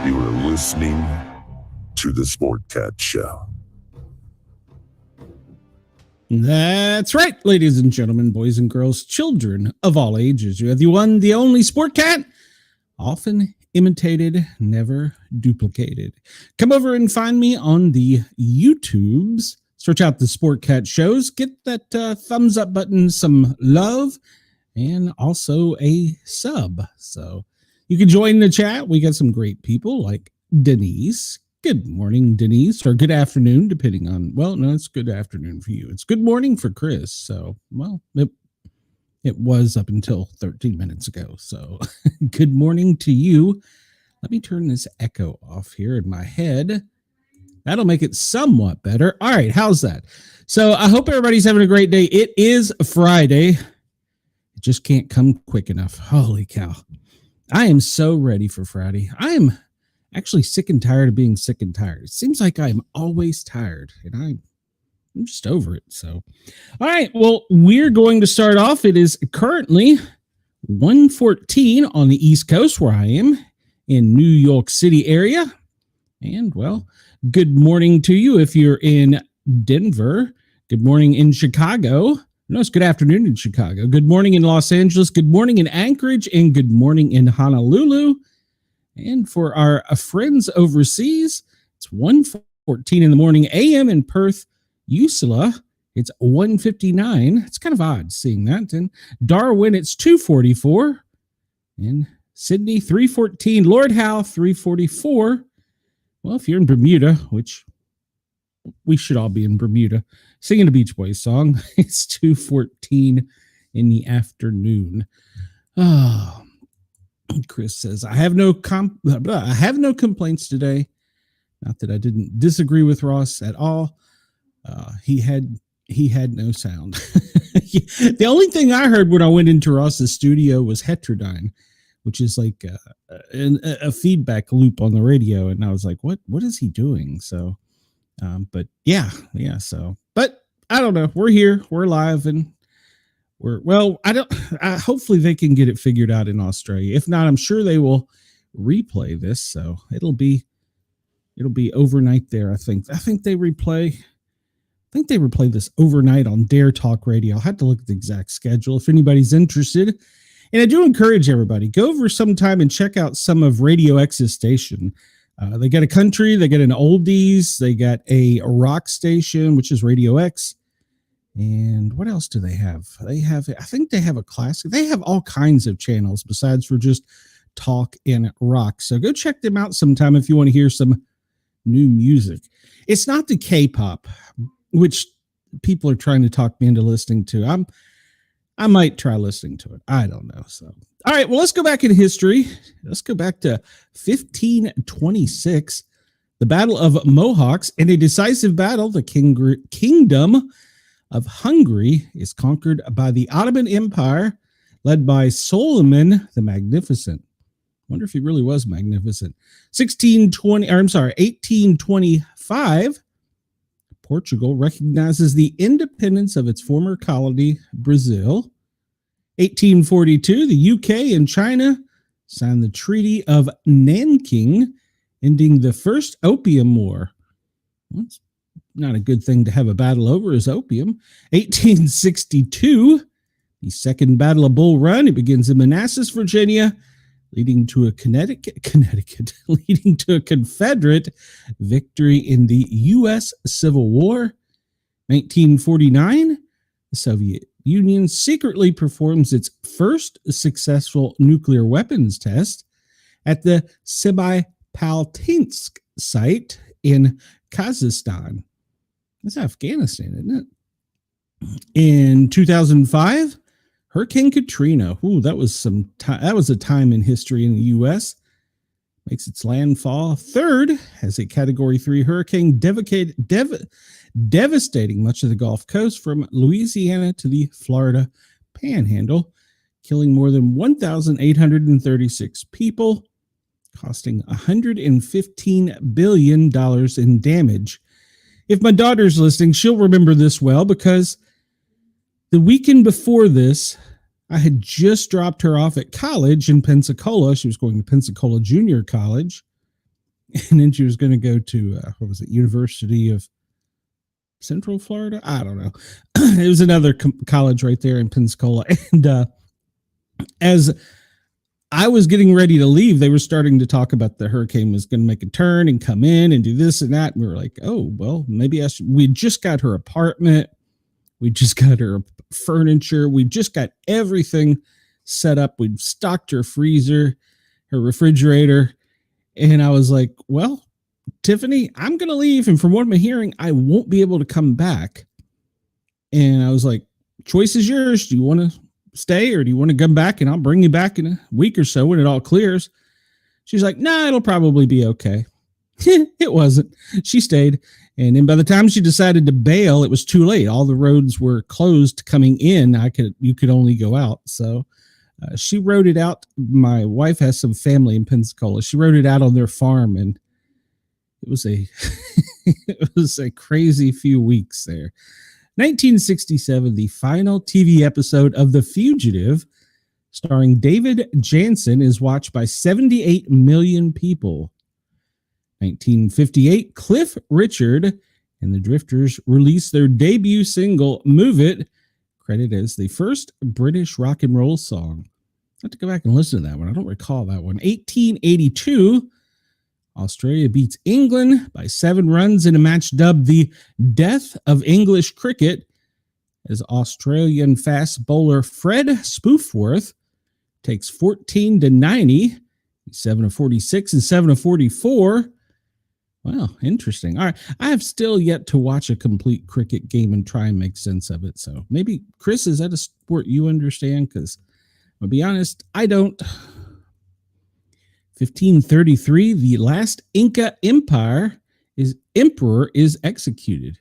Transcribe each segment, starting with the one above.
You are listening to the Sportcat Show. That's right, ladies and gentlemen, boys and girls, children of all ages. You have the one, the only Sportcat, often imitated, never duplicated. Come over and find me on the YouTubes. Search out the Sportcat shows. Get that thumbs up button, some love, and also a sub. So you can join the chat. We got some great people like Denise. Good morning, Denise, or good afternoon, depending on, well, no, it's good afternoon for you. It's good morning for Chris. So, well, it was up until 13 minutes ago. So good morning to you. Let me turn this echo off here in my head. That'll make it somewhat better. All right, how's that? So I hope everybody's having a great day. It is Friday. It just can't come quick enough. Holy cow. I am so ready for Friday. I am actually sick and tired of being sick and tired. It seems like I'm always tired, and I'm just over it. So, all right, well, we're going to start off. It is currently 1:14 on the East Coast, where I am in New York City area. And, well, good morning to you if you're in Denver. Good morning in Chicago. No, it's good afternoon in Chicago. Good morning in Los Angeles. Good morning in Anchorage, and good morning in Honolulu. And for our friends overseas, it's 1:14 in the morning a.m. in Perth, Usula. It's 1:59. It's kind of odd seeing that. In Darwin, it's 2:44. In Sydney, 3:14. Lord Howe, 3:44. Well, if you're in Bermuda, which we should all be in Bermuda, singing a Beach Boys song, it's 2:14 in the afternoon. Oh, Chris says, I have no complaints today. Not that I didn't disagree with Ross at all. He had no sound. The only thing I heard when I went into Ross's studio was heterodyne, which is like a feedback loop on the radio. And I was like, what is he doing? So, but yeah. So, but I don't know. We're here, we're live, and hopefully they can get it figured out in Australia. If not, I'm sure they will replay this. So it'll be overnight there. I think they replay this overnight on Dare Talk Radio. I'll have to look at the exact schedule if anybody's interested. And I do encourage everybody, go over sometime and check out some of Radio X's station. They got a country, they got an oldies, they got a rock station, which is Radio X. And what else do they have? I think they have a classic. They have all kinds of channels besides for just talk and rock. So go check them out sometime if you want to hear some new music. It's not the K-pop, which people are trying to talk me into listening to. I might try listening to it. I don't know. So, all right, well, let's go back in history. Let's go back to 1526, the Battle of Mohawks. In a decisive battle, the kingdom of Hungary is conquered by the Ottoman Empire, led by Suleiman the Magnificent. I wonder if he really was magnificent. 1825, Portugal recognizes the independence of its former colony, Brazil. 1842, the UK and China signed the Treaty of Nanking, ending the First Opium War. That's not a good thing to have a battle over, is opium. 1862, the Second Battle of Bull Run. It begins in Manassas, Virginia, leading to a leading to a Confederate victory in the U.S. Civil War. 1949, the Soviet Union secretly performs its first successful nuclear weapons test at the Semipalatinsk site in Kazakhstan. That's Afghanistan, isn't it? In 2005, Hurricane Katrina. Ooh, that was a time in history in the U.S. Makes its landfall third as a Category 3 hurricane, devastating much of the Gulf Coast from Louisiana to the Florida Panhandle, killing more than 1,836 people, costing $115 billion in damage. If my daughter's listening, she'll remember this well, because the weekend before this, I had just dropped her off at college in Pensacola. She was going to Pensacola Junior College. And then she was going to go to, what was it, University of Central Florida? I don't know. It was another college right there in Pensacola. And as I was getting ready to leave, they were starting to talk about the hurricane was going to make a turn and come in and do this and that. And we were like, oh, well, maybe we just got her apartment. We just got her furniture. We just got everything set up. We'd stocked her freezer, her refrigerator. And I was like, well, Tiffany, I'm going to leave. And from what I'm hearing, I won't be able to come back. And I was like, choice is yours. Do you want to stay or do you want to come back? And I'll bring you back in a week or so when it all clears. She's like, nah, it'll probably be okay. It wasn't. She stayed. And then by the time she decided to bail, it was too late. All the roads were closed coming in. You could only go out. So she rode it out. My wife has some family in Pensacola. She rode it out on their farm, and it was a crazy few weeks there. 1967, the final TV episode of The Fugitive, starring David Jansen, is watched by 78 million people. 1958, Cliff Richard and the Drifters released their debut single, Move It, credited as the first British rock and roll song. I have to go back and listen to that one. I don't recall that one. 1882, Australia beats England by 7 runs in a match dubbed the Death of English Cricket, as Australian fast bowler Fred Spoofworth takes 14-90, 7 of 46 and 7 of 44. Wow, interesting. All right, I have still yet to watch a complete cricket game and try and make sense of it. So maybe, Chris, is that a sport you understand? Because I'll be honest, I don't. 1533, the last Inca emperor is executed.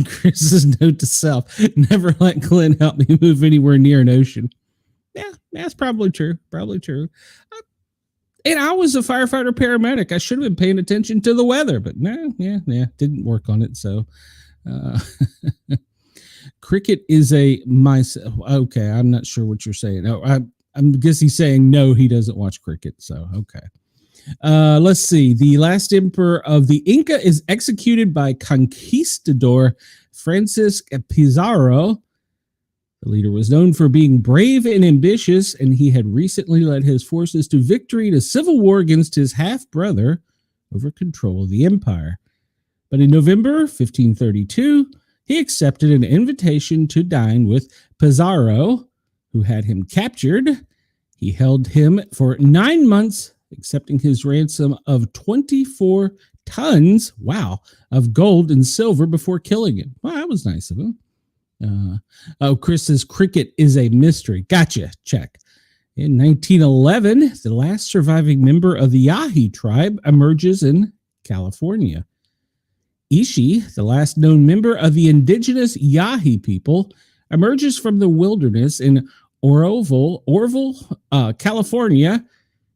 Chris's note to self: never let Glenn help me move anywhere near an ocean. Yeah, that's probably true. Probably true. And I was a firefighter paramedic. I should have been paying attention to the weather, but didn't work on it. So, cricket is okay. I'm not sure what you're saying. No, I guess he's saying no, he doesn't watch cricket. So, okay. Let's see. The last emperor of the Inca is executed by conquistador Francisco Pizarro. The leader was known for being brave and ambitious, and he had recently led his forces to victory in a civil war against his half-brother over control of the empire. But in November 1532, he accepted an invitation to dine with Pizarro, who had him captured. He held him for 9 months, accepting his ransom of 24 tons, of gold and silver before killing him. Well, that was nice of him. Chris says cricket is a mystery. Gotcha. Check. In 1911, the last surviving member of the Yahi tribe emerges in California. Ishi, the last known member of the indigenous Yahi people, emerges from the wilderness in Orville, California.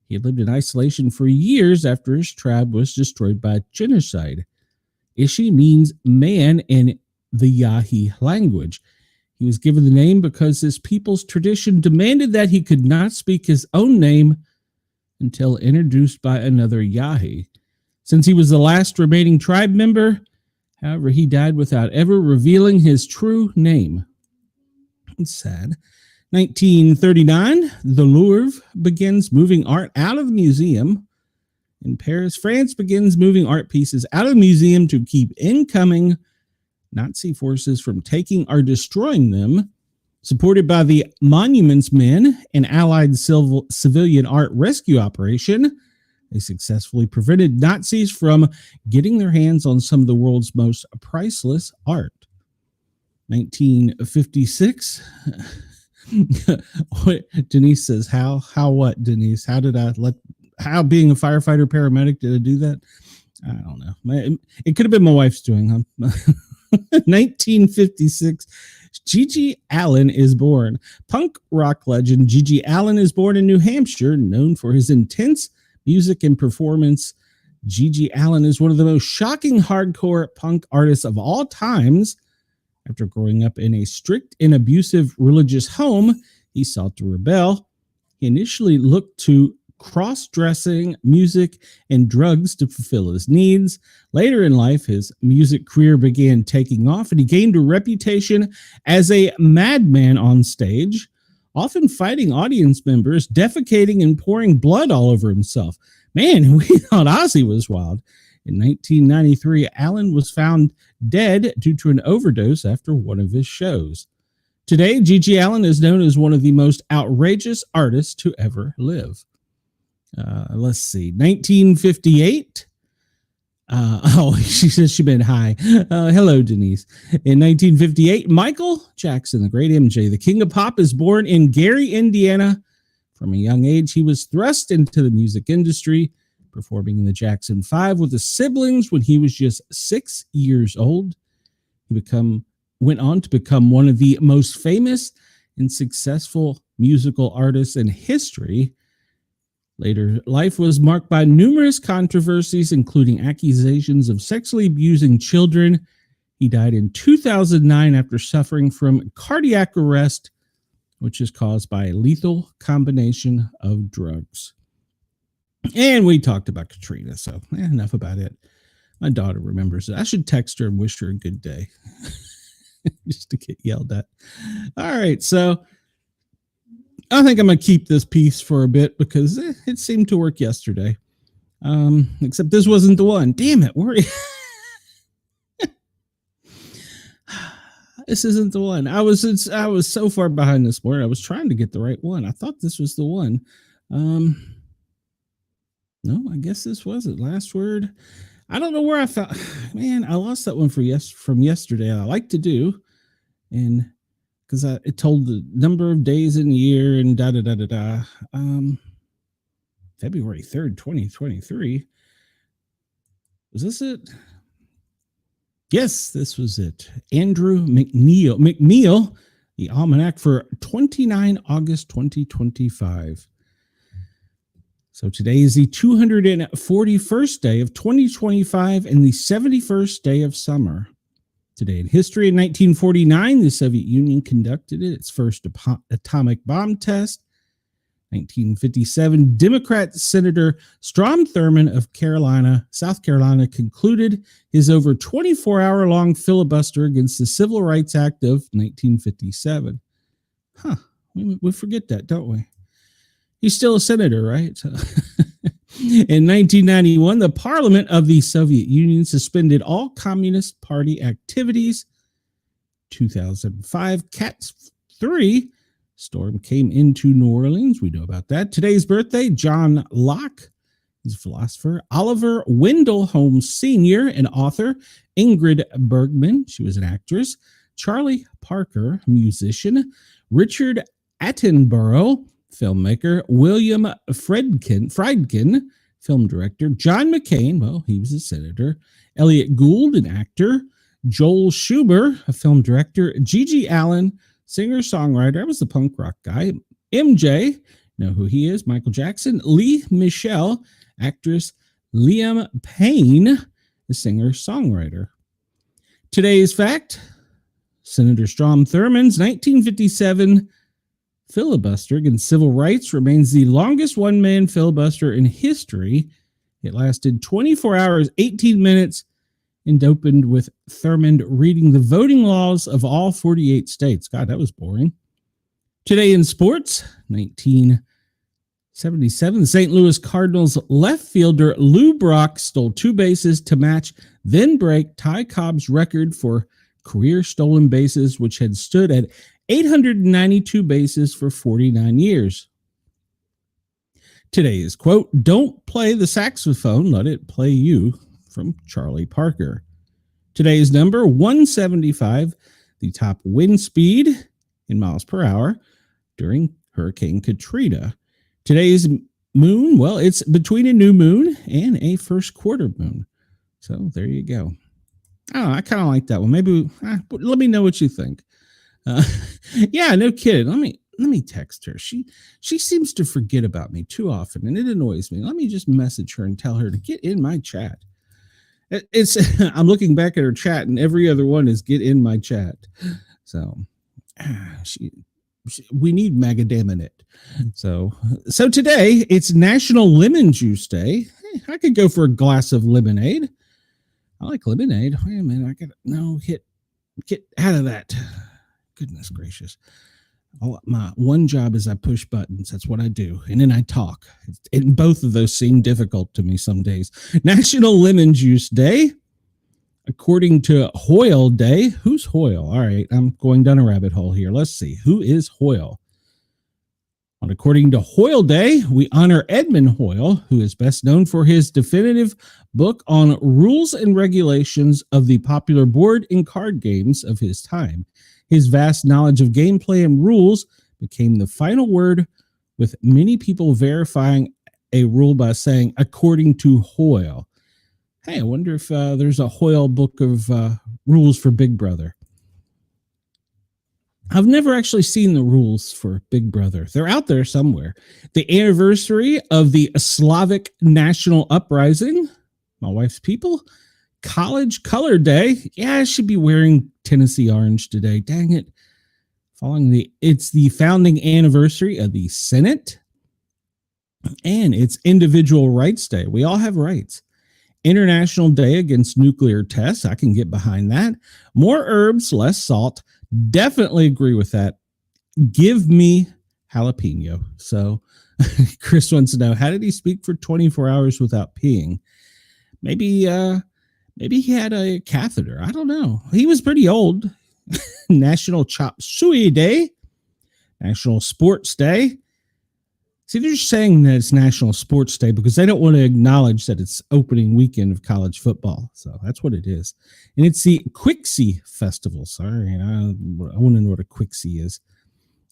He lived in isolation for years after his tribe was destroyed by genocide. Ishi means man in the Yahi language. He was given the name because his people's tradition demanded that he could not speak his own name until introduced by another Yahi. Since he was the last remaining tribe member, however, he died without ever revealing his true name. It's sad. 1939, the Louvre begins moving art out of the museum. In Paris, France begins moving art pieces out of the museum to keep incoming Nazi forces from taking or destroying them. Supported by the Monuments Men, an allied civilian art rescue operation, they successfully prevented Nazis from getting their hands on some of the world's most priceless art. 1956. Denise says, how what, Denise? How being a firefighter paramedic, did I do that? I don't know. It could have been my wife's doing, huh? 1956, Gigi Allen is born. Punk rock legend Gigi Allen is born in New Hampshire, known for his intense music and performance. Gigi Allen is one of the most shocking hardcore punk artists of all times. After growing up in a strict and abusive religious home, he sought to rebel. He initially looked to cross-dressing music and drugs to fulfill his needs. Later in life, his music career began taking off, and he gained a reputation as a madman on stage, often fighting audience members, defecating and pouring blood all over himself. Man, we thought Ozzy was wild. In 1993, Allen was found dead due to an overdose after one of his shows. Today, G.G. Allin is known as one of the most outrageous artists to ever live. Let's see, 1958. She says she meant hi. Hello, Denise. In 1958, Michael Jackson, the great MJ, the king of pop, is born in Gary, Indiana. From a young age, he was thrust into the music industry, performing in the Jackson 5 with his siblings when he was just 6 years old. He went on to become one of the most famous and successful musical artists in history. Later life was marked by numerous controversies, including accusations of sexually abusing children. He died in 2009 after suffering from cardiac arrest, which is caused by a lethal combination of drugs. And we talked about Katrina, so enough about it. My daughter remembers it. I should text her and wish her a good day. Just to get yelled at. All right, so I think I'm going to keep this piece for a bit because it seemed to work yesterday. Except this wasn't the one. Damn it. This isn't the one. I was so far behind this morning. I was trying to get the right one. I thought this was the one. No, I guess this wasn't. Last word. I don't know where I found. Man, I lost that one from yesterday. I like to do, and because it told the number of days in the year and February 3rd, 2023. Was this it? Yes, this was it. Andrew McNeil, the almanac for 29 August 2025. So today is the 241st day of 2025 and the 71st day of summer. Today in history, in 1949, the Soviet Union conducted its first atomic bomb test. 1957, Democrat Senator Strom Thurmond of South Carolina, concluded his over 24-hour-long filibuster against the Civil Rights Act of 1957. We forget that, don't we? He's still a senator, right? In 1991, the Parliament of the Soviet Union suspended all Communist Party activities. 2005, Cat 3 storm came into New Orleans. We know about that. Today's birthday, John Locke, he's a philosopher. Oliver Wendell Holmes Sr., an author. Ingrid Bergman, she was an actress. Charlie Parker, musician. Richard Attenborough, filmmaker. William Friedkin, film director. John McCain, well, he was a senator. Elliot Gould, an actor. Joel Schumer, a film director. G.G. Allin, singer-songwriter. I was the punk rock guy. MJ, know who he is. Michael Jackson. Lee Michelle, actress. Liam Payne, the singer-songwriter. Today's fact, Senator Strom Thurmond's 1957 filibuster against civil rights remains the longest one-man filibuster in history. It lasted 24 hours, 18 minutes, and opened with Thurmond reading the voting laws of all 48 states. God, that was boring. Today in sports, 1977, the St. Louis Cardinals left fielder Lou Brock stole 2 bases to match then break Ty Cobb's record for career stolen bases, which had stood at 892 bases for 49 years. Today's quote, "Don't play the saxophone, let it play you," from Charlie Parker. Today's number, 175, the top wind speed in miles per hour during Hurricane Katrina. Today's moon, well, it's between a new moon and a first quarter moon. So there you go. I kind of like that one. Maybe let me know what you think. Yeah, no kidding. Let me text her. She seems to forget about me too often, and it annoys me. Let me just message her and tell her to get in my chat. It's I'm looking back at her chat, and every other one is get in my chat. So we need macadam in it. So today it's National Lemon Juice Day. Hey, I could go for a glass of lemonade. I like lemonade. Wait a minute, I gotta get out of that. Goodness gracious. My one job is I push buttons. That's what I do. And then I talk. And both of those seem difficult to me some days. National Lemon Juice Day. According to Hoyle Day. Who's Hoyle? All right, I'm going down a rabbit hole here. Let's see. Who is Hoyle? And according to Hoyle Day, we honor Edmund Hoyle, who is best known for his definitive book on rules and regulations of the popular board and card games of his time. His vast knowledge of gameplay and rules became the final word, with many people verifying a rule by saying, according to Hoyle. Hey, I wonder if there's a Hoyle book of rules for Big Brother. I've never actually seen the rules for Big Brother. They're out there somewhere. The anniversary of the Slavic National Uprising, my wife's people. College Color Day. Yeah, I should be wearing Tennessee orange today. Dang it. It's the founding anniversary of the Senate. And it's Individual Rights Day. We all have rights. International Day Against Nuclear Tests. I can get behind that. More herbs, less salt. Definitely agree with that. Give me jalapeno. So Chris wants to know, how did he speak for 24 hours without peeing? Maybe he had a catheter. I don't know. He was pretty old. National Chop Suey Day. National Sports Day. See, they're just saying that it's National Sports Day because they don't want to acknowledge that it's opening weekend of college football. So that's what it is. And it's the Quixie Festival. Sorry, I want to know what a Quixie is.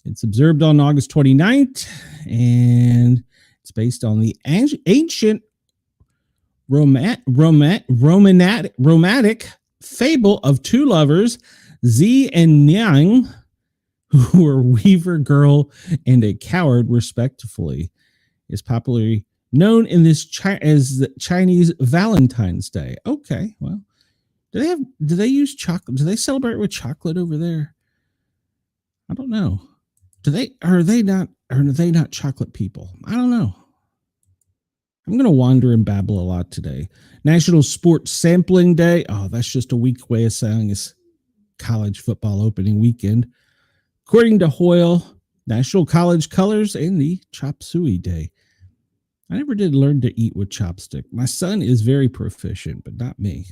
It's observed on August 29th, and it's based on the ancient romantic fable of two lovers, Zi and Niang, who were Weaver Girl and a Coward, respectively, is popularly known in this as the Chinese Valentine's Day. Okay, well, do they use chocolate? Do they celebrate with chocolate over there? I don't know. Are they not chocolate people? I don't know. I'm going to wander and babble a lot today. National Sports Sampling Day. Oh, that's just a weak way of saying it's college football opening weekend. According to Hoyle, National College Colors and the Chop Suey Day. I never did learn to eat with chopstick. My son is very proficient, but not me.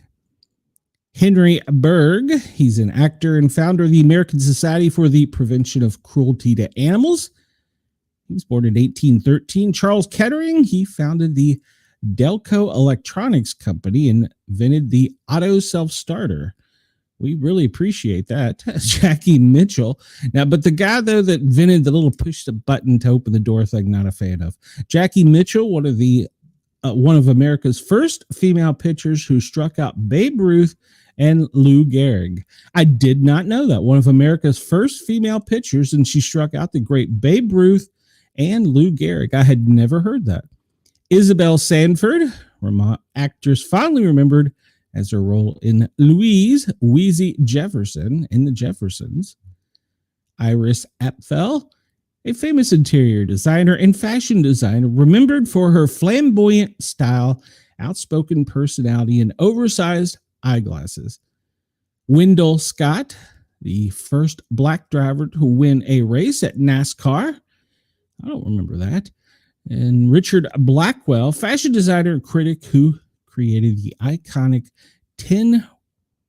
Henry Berg, he's an actor and founder of the American Society for the Prevention of Cruelty to Animals. He was born in 1813. Charles Kettering, he founded the Delco Electronics Company and invented the auto self-starter. We really appreciate that. Jackie Mitchell. Now, but the guy, though, that invented the little push the button to open the door thing, not a fan of. Jackie Mitchell, one of America's first female pitchers who struck out Babe Ruth and Lou Gehrig. I did not know that. One of America's first female pitchers, and she struck out the great Babe Ruth and Lou Gehrig. I had never heard that. Isabel Sanford, actress fondly remembered as her role in Louise Wheezy Jefferson in The Jeffersons. Iris Apfel, a famous interior designer and fashion designer, remembered for her flamboyant style, outspoken personality, and oversized eyeglasses. Wendell Scott, the first black driver to win a race at NASCAR. I don't remember that. And Richard Blackwell, fashion designer and critic who created the iconic 10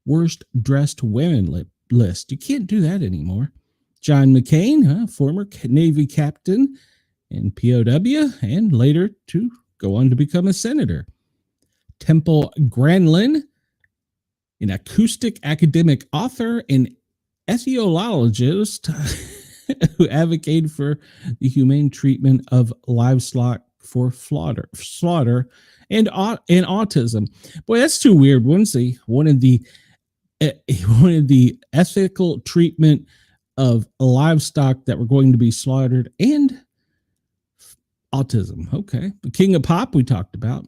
worst dressed women list. You can't do that anymore. John McCain, former Navy captain and POW, and later to go on to become a senator. Temple Grandin, an acoustic academic author and ethologist who advocated for the humane treatment of livestock for slaughter and autism. Boy, that's two weird ones. They wanted the ethical treatment of livestock that were going to be slaughtered and autism. Okay. The King of Pop we talked about.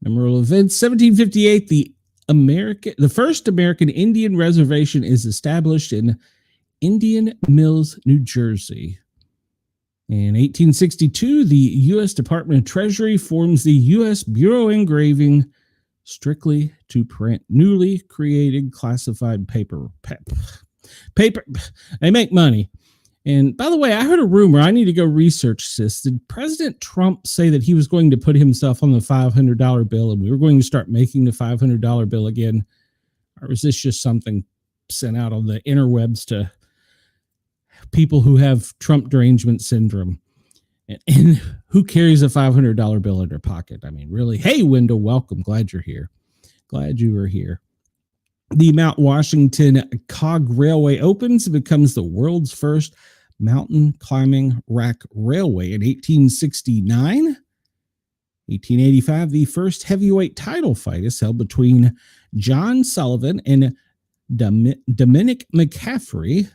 Memorable events. 1758, the first American Indian reservation is established in Indian Mills, New Jersey. In 1862, the U.S. Department of Treasury forms the U.S. Bureau of Engraving strictly to print newly created classified paper. They make money. And by the way, I heard a rumor. I need to go research this. Did President Trump say that he was going to put himself on the $500 bill and we were going to start making the $500 bill again? Or was this just something sent out on the interwebs to people who have Trump derangement syndrome? And who carries a $500 bill in their pocket? I mean, really? Hey, Wendell, welcome. Glad you're here. Glad you were here. The Mount Washington Cog Railway opens and becomes the world's first mountain climbing rack railway in 1869. 1885, the first heavyweight title fight is held between John Sullivan and Dominic McCaffrey.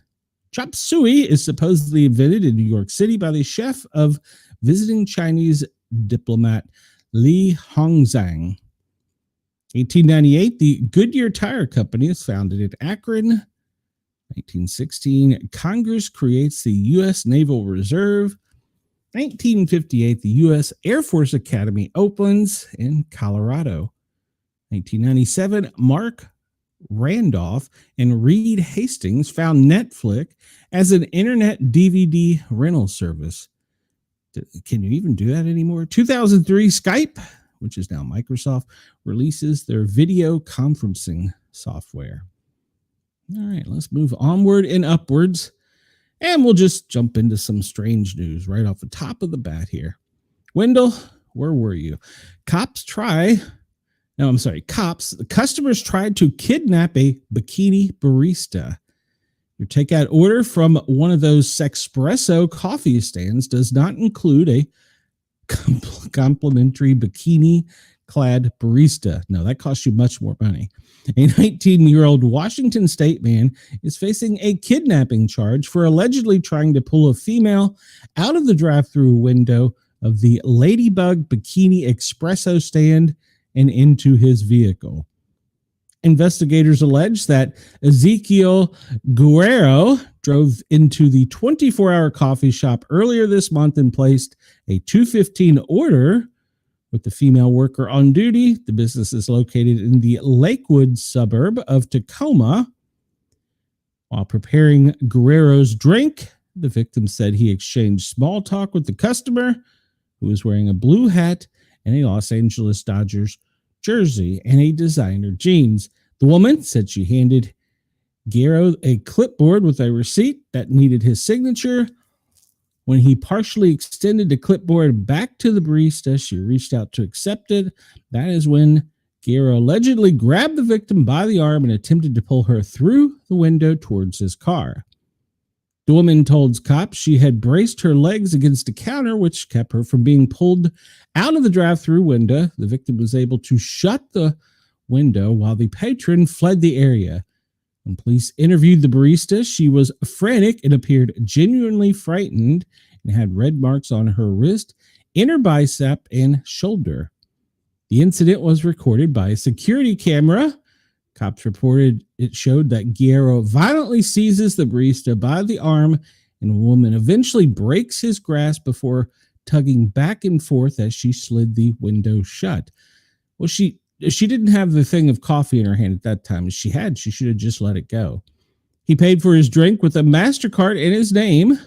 Chop suey is supposedly invented in New York City by the chef of visiting Chinese diplomat Li Hongzhang. 1898, the Goodyear Tire Company is founded in Akron. 1916, Congress creates the U.S. Naval Reserve. 1958, the U.S. Air Force Academy opens in Colorado. 1997, Mark Randolph and Reed Hastings found Netflix as an internet DVD rental service. Can you even do that anymore? 2003, Skype, which is now Microsoft, releases their video conferencing software. All right, let's move onward and upwards. And we'll just jump into some strange news right off the top of the bat here. Wendell, where were you? Customers tried to kidnap a bikini barista. Your takeout order from one of those Sexpresso coffee stands does not include a complimentary bikini-clad barista. No, that costs you much more money. A 19-year-old Washington State man is facing a kidnapping charge for allegedly trying to pull a female out of the drive-thru window of the Ladybug Bikini Espresso stand and into his vehicle. Investigators allege that Ezekiel Guerrero drove into the 24-hour coffee shop earlier this month and placed a 2:15 order with the female worker on duty. The business is located in the Lakewood suburb of Tacoma. While preparing Guerrero's drink, the victim said he exchanged small talk with the customer, who was wearing a blue hat and a Los Angeles Dodgers jersey and a designer jeans. The woman said she handed Guerrero a clipboard with a receipt that needed his signature. When he partially extended the clipboard back to the barista, she reached out to accept it. That is when Guerrero allegedly grabbed the victim by the arm and attempted to pull her through the window towards his car. The woman told cops she had braced her legs against a counter, which kept her from being pulled out of the drive-thru window. The victim was able to shut the window while the patron fled the area. When police interviewed the barista, she was frantic and appeared genuinely frightened and had red marks on her wrist, inner bicep, and shoulder. The incident was recorded by a security camera. Cops reported it showed that Guerrero violently seizes the barista by the arm, and the woman eventually breaks his grasp before tugging back and forth as she slid the window shut. Well, she didn't have the thing of coffee in her hand at that time. If she had, she should have just let it go. He paid for his drink with a MasterCard in his name.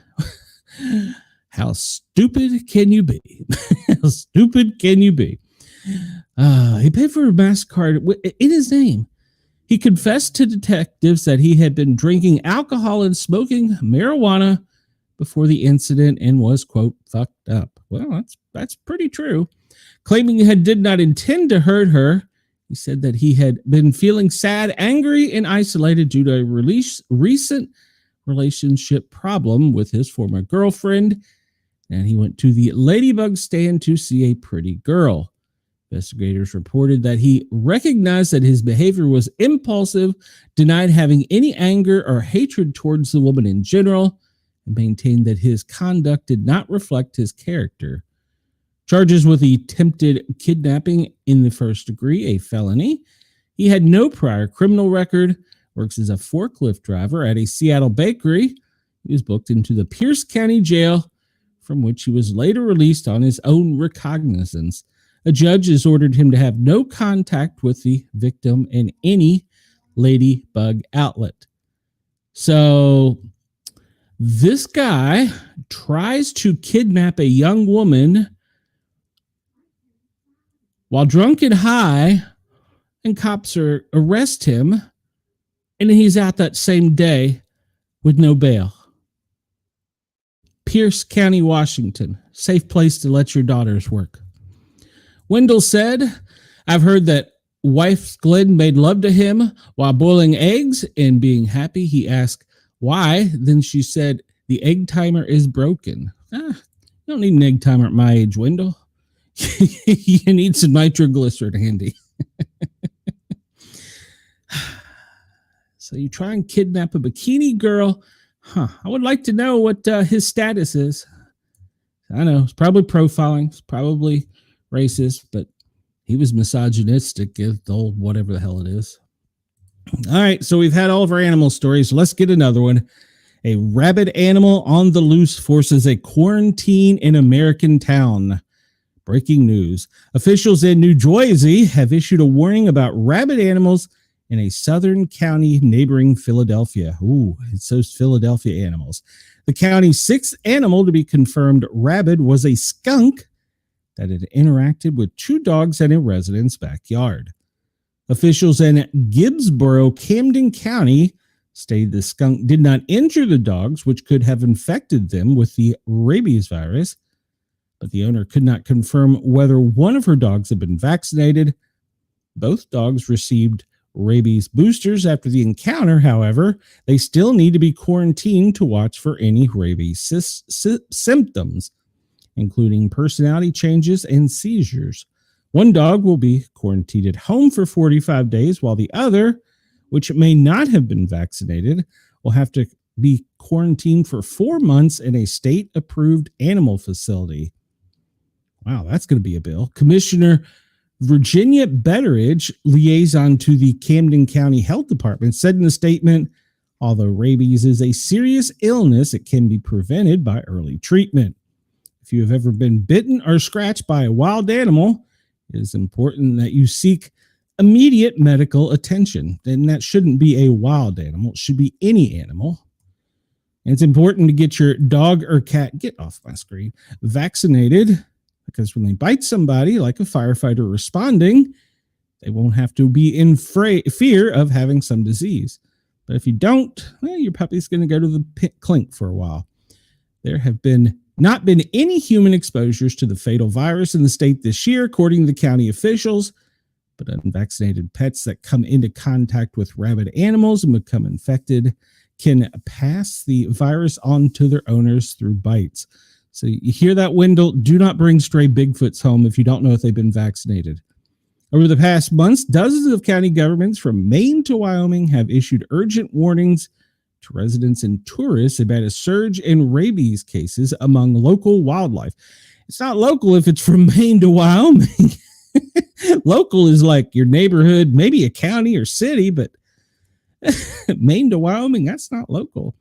How stupid can you be? How stupid can you be? He paid for a MasterCard in his name. He confessed to detectives that he had been drinking alcohol and smoking marijuana before the incident and was, quote, fucked up. Well, that's pretty true. Claiming he did not intend to hurt her, he said that he had been feeling sad, angry, and isolated due to a recent relationship problem with his former girlfriend, and he went to the Ladybug stand to see a pretty girl. Investigators reported that he recognized that his behavior was impulsive, denied having any anger or hatred towards the woman in general, and maintained that his conduct did not reflect his character. Charges with attempted kidnapping in the first degree, a felony. He had no prior criminal record, works as a forklift driver at a Seattle bakery. He was booked into the Pierce County Jail, from which he was later released on his own recognizance. A judge has ordered him to have no contact with the victim in any ladybug outlet. So this guy tries to kidnap a young woman while drunk and high, and cops arrest him, and he's out that same day with no bail. Pierce County, Washington, safe place to let your daughters work. Wendell said, I've heard that wife Glenn made love to him while boiling eggs, and being happy, he asked, why? Then she said, the egg timer is broken. You don't need an egg timer at my age, Wendell. You need some nitroglycerin handy. So you try and kidnap a bikini girl. I would like to know what his status is. I know it's probably profiling, it's probably racist, but he was misogynistic, the old whatever the hell it is. All right, so we've had all of our animal stories. Let's get another one. A rabid animal on the loose forces a quarantine in American town. Breaking news. Officials in New Jersey have issued a warning about rabid animals in a southern county neighboring Philadelphia. Ooh, it's those Philadelphia animals. The county's sixth animal to be confirmed rabid was a skunk that had interacted with two dogs in a resident's backyard. Officials in Gibbsboro, Camden County, stated the skunk did not injure the dogs, which could have infected them with the rabies virus, but the owner could not confirm whether one of her dogs had been vaccinated. Both dogs received rabies boosters after the encounter. However, they still need to be quarantined to watch for any rabies symptoms, including personality changes and seizures. One dog will be quarantined at home for 45 days, while the other, which may not have been vaccinated, will have to be quarantined for 4 months in a state-approved animal facility. Wow, that's going to be a bill. Commissioner Virginia Betteridge, liaison to the Camden County Health Department, said in a statement, although rabies is a serious illness, it can be prevented by early treatment. If you have ever been bitten or scratched by a wild animal, it is important that you seek immediate medical attention. And that shouldn't be a wild animal. It should be any animal. And it's important to get your dog or cat, get off my screen, vaccinated, because when they bite somebody, like a firefighter responding, they won't have to be in fear of having some disease. But if you don't, well, your puppy's going to go to the clink for a while. There have not been any human exposures to the fatal virus in the state this year, according to county officials. But unvaccinated pets that come into contact with rabid animals and become infected can pass the virus on to their owners through bites. So you hear that, Wendell? Do not bring stray Bigfoots home if you don't know if they've been vaccinated. Over the past months, dozens of county governments from Maine to Wyoming have issued urgent warnings to residents and tourists about a surge in rabies cases among local wildlife. It's not local if it's from Maine to Wyoming. Local is like your neighborhood, maybe a county or city, but Maine to Wyoming, that's not local.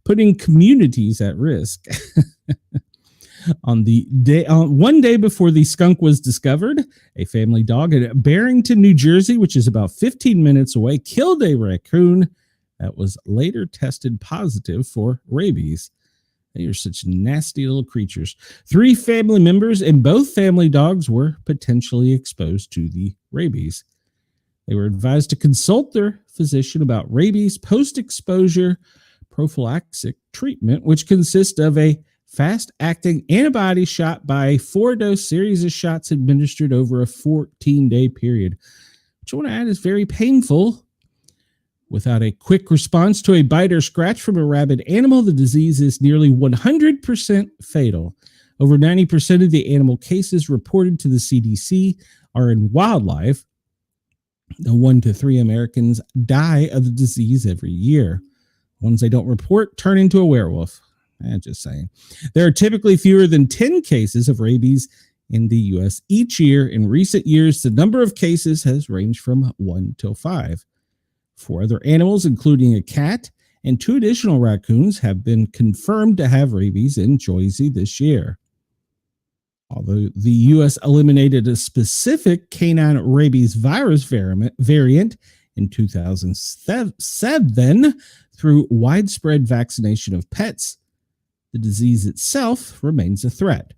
Putting communities at risk. One day before the skunk was discovered, a family dog at Barrington, New Jersey, which is about 15 minutes away, killed a raccoon that was later tested positive for rabies. They are such nasty little creatures. 3 family members and both family dogs were potentially exposed to the rabies. They were advised to consult their physician about rabies post-exposure prophylactic treatment, which consists of a fast-acting antibody shot by a 4-dose series of shots administered over a 14-day period, which I want to add is very painful. Without a quick response to a bite or scratch from a rabid animal, the disease is nearly 100% fatal. Over 90% of the animal cases reported to the CDC are in wildlife. 1 to 3 Americans die of the disease every year. Ones they don't report turn into a werewolf. Just saying. There are typically fewer than 10 cases of rabies in the U.S. each year. In recent years, the number of cases has ranged from 1 to 5. 4 other animals, including a cat and 2 additional raccoons, have been confirmed to have rabies in Jersey this year. Although the U.S. eliminated a specific canine rabies virus variant in 2007 through widespread vaccination of pets, the disease itself remains a threat.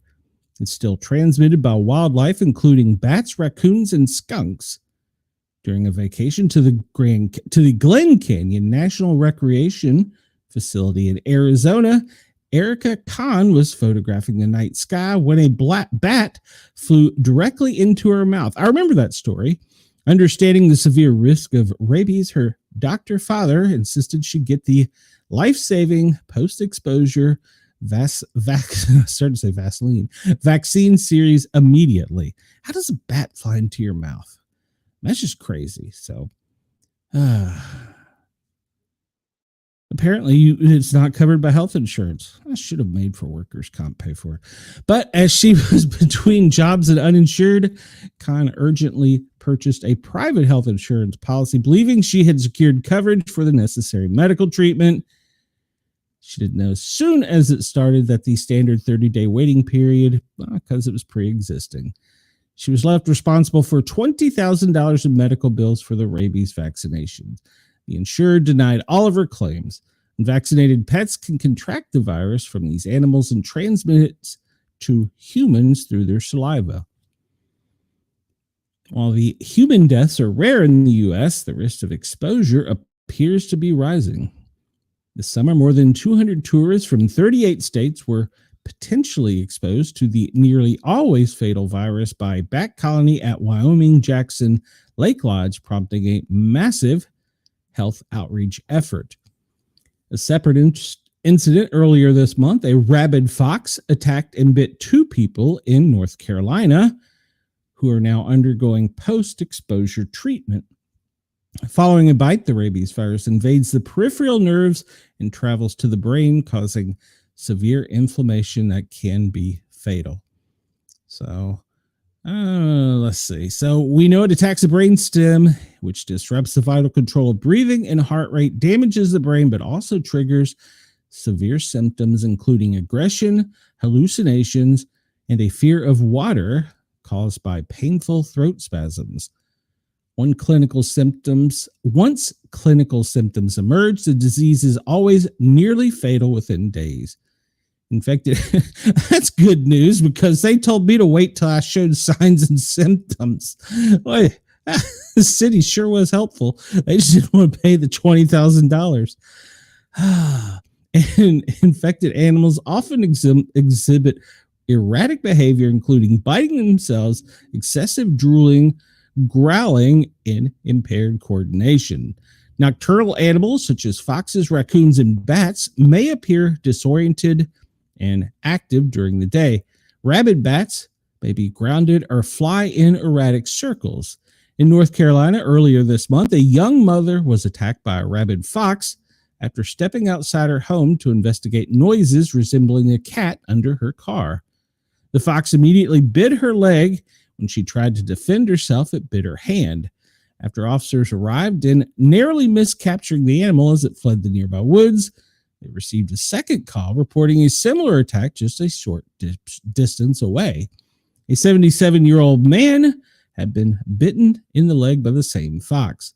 It's still transmitted by wildlife, including bats, raccoons, and skunks. During a vacation to the Glen Canyon National Recreation Facility in Arizona, Erica Kahn was photographing the night sky when a black bat flew directly into her mouth. I remember that story. Understanding the severe risk of rabies, her doctor father insisted she get the life-saving post-exposure vaccine series immediately. How does a bat fly into your mouth? That's just crazy. So, apparently, it's not covered by health insurance. I should have made for workers' comp pay for it. But as she was between jobs and uninsured, Khan urgently purchased a private health insurance policy, believing she had secured coverage for the necessary medical treatment. She didn't know as soon as it started that the standard 30-day waiting period, because it was pre-existing. She was left responsible for $20,000 in medical bills for the rabies vaccination. The insured denied all of her claims. Vaccinated pets can contract the virus from these animals and transmit it to humans through their saliva. While the human deaths are rare in the U.S., the risk of exposure appears to be rising. This summer, more than 200 tourists from 38 states were potentially exposed to the nearly always fatal virus by a bat colony at Wyoming Jackson Lake Lodge, prompting a massive health outreach effort. A separate incident earlier this month, a rabid fox attacked and bit 2 people in North Carolina who are now undergoing post-exposure treatment. Following a bite, the rabies virus invades the peripheral nerves and travels to the brain, causing severe inflammation that can be fatal. So, let's see. So we know it attacks the brainstem, which disrupts the vital control of breathing and heart rate, damages the brain, but also triggers severe symptoms, including aggression, hallucinations, and a fear of water caused by painful throat spasms. Once clinical symptoms emerge, the disease is always nearly fatal within days. Infected, that's good news, because they told me to wait till I showed signs and symptoms. Boy, the city sure was helpful. They just didn't want to pay the $20,000. And infected animals often exhibit erratic behavior, including biting themselves, excessive drooling, growling, and impaired coordination. Nocturnal animals such as foxes, raccoons, and bats may appear disoriented and active during the day. Rabid bats may be grounded or fly in erratic circles. In North Carolina earlier this month, a young mother was attacked by a rabid fox after stepping outside her home to investigate noises resembling a cat under her car. The fox immediately bit her leg. When she tried to defend herself, it bit her hand. After officers arrived and narrowly missed capturing the animal as it fled the nearby woods, they received a second call reporting a similar attack just a short distance away. A 77-year-old man had been bitten in the leg by the same fox.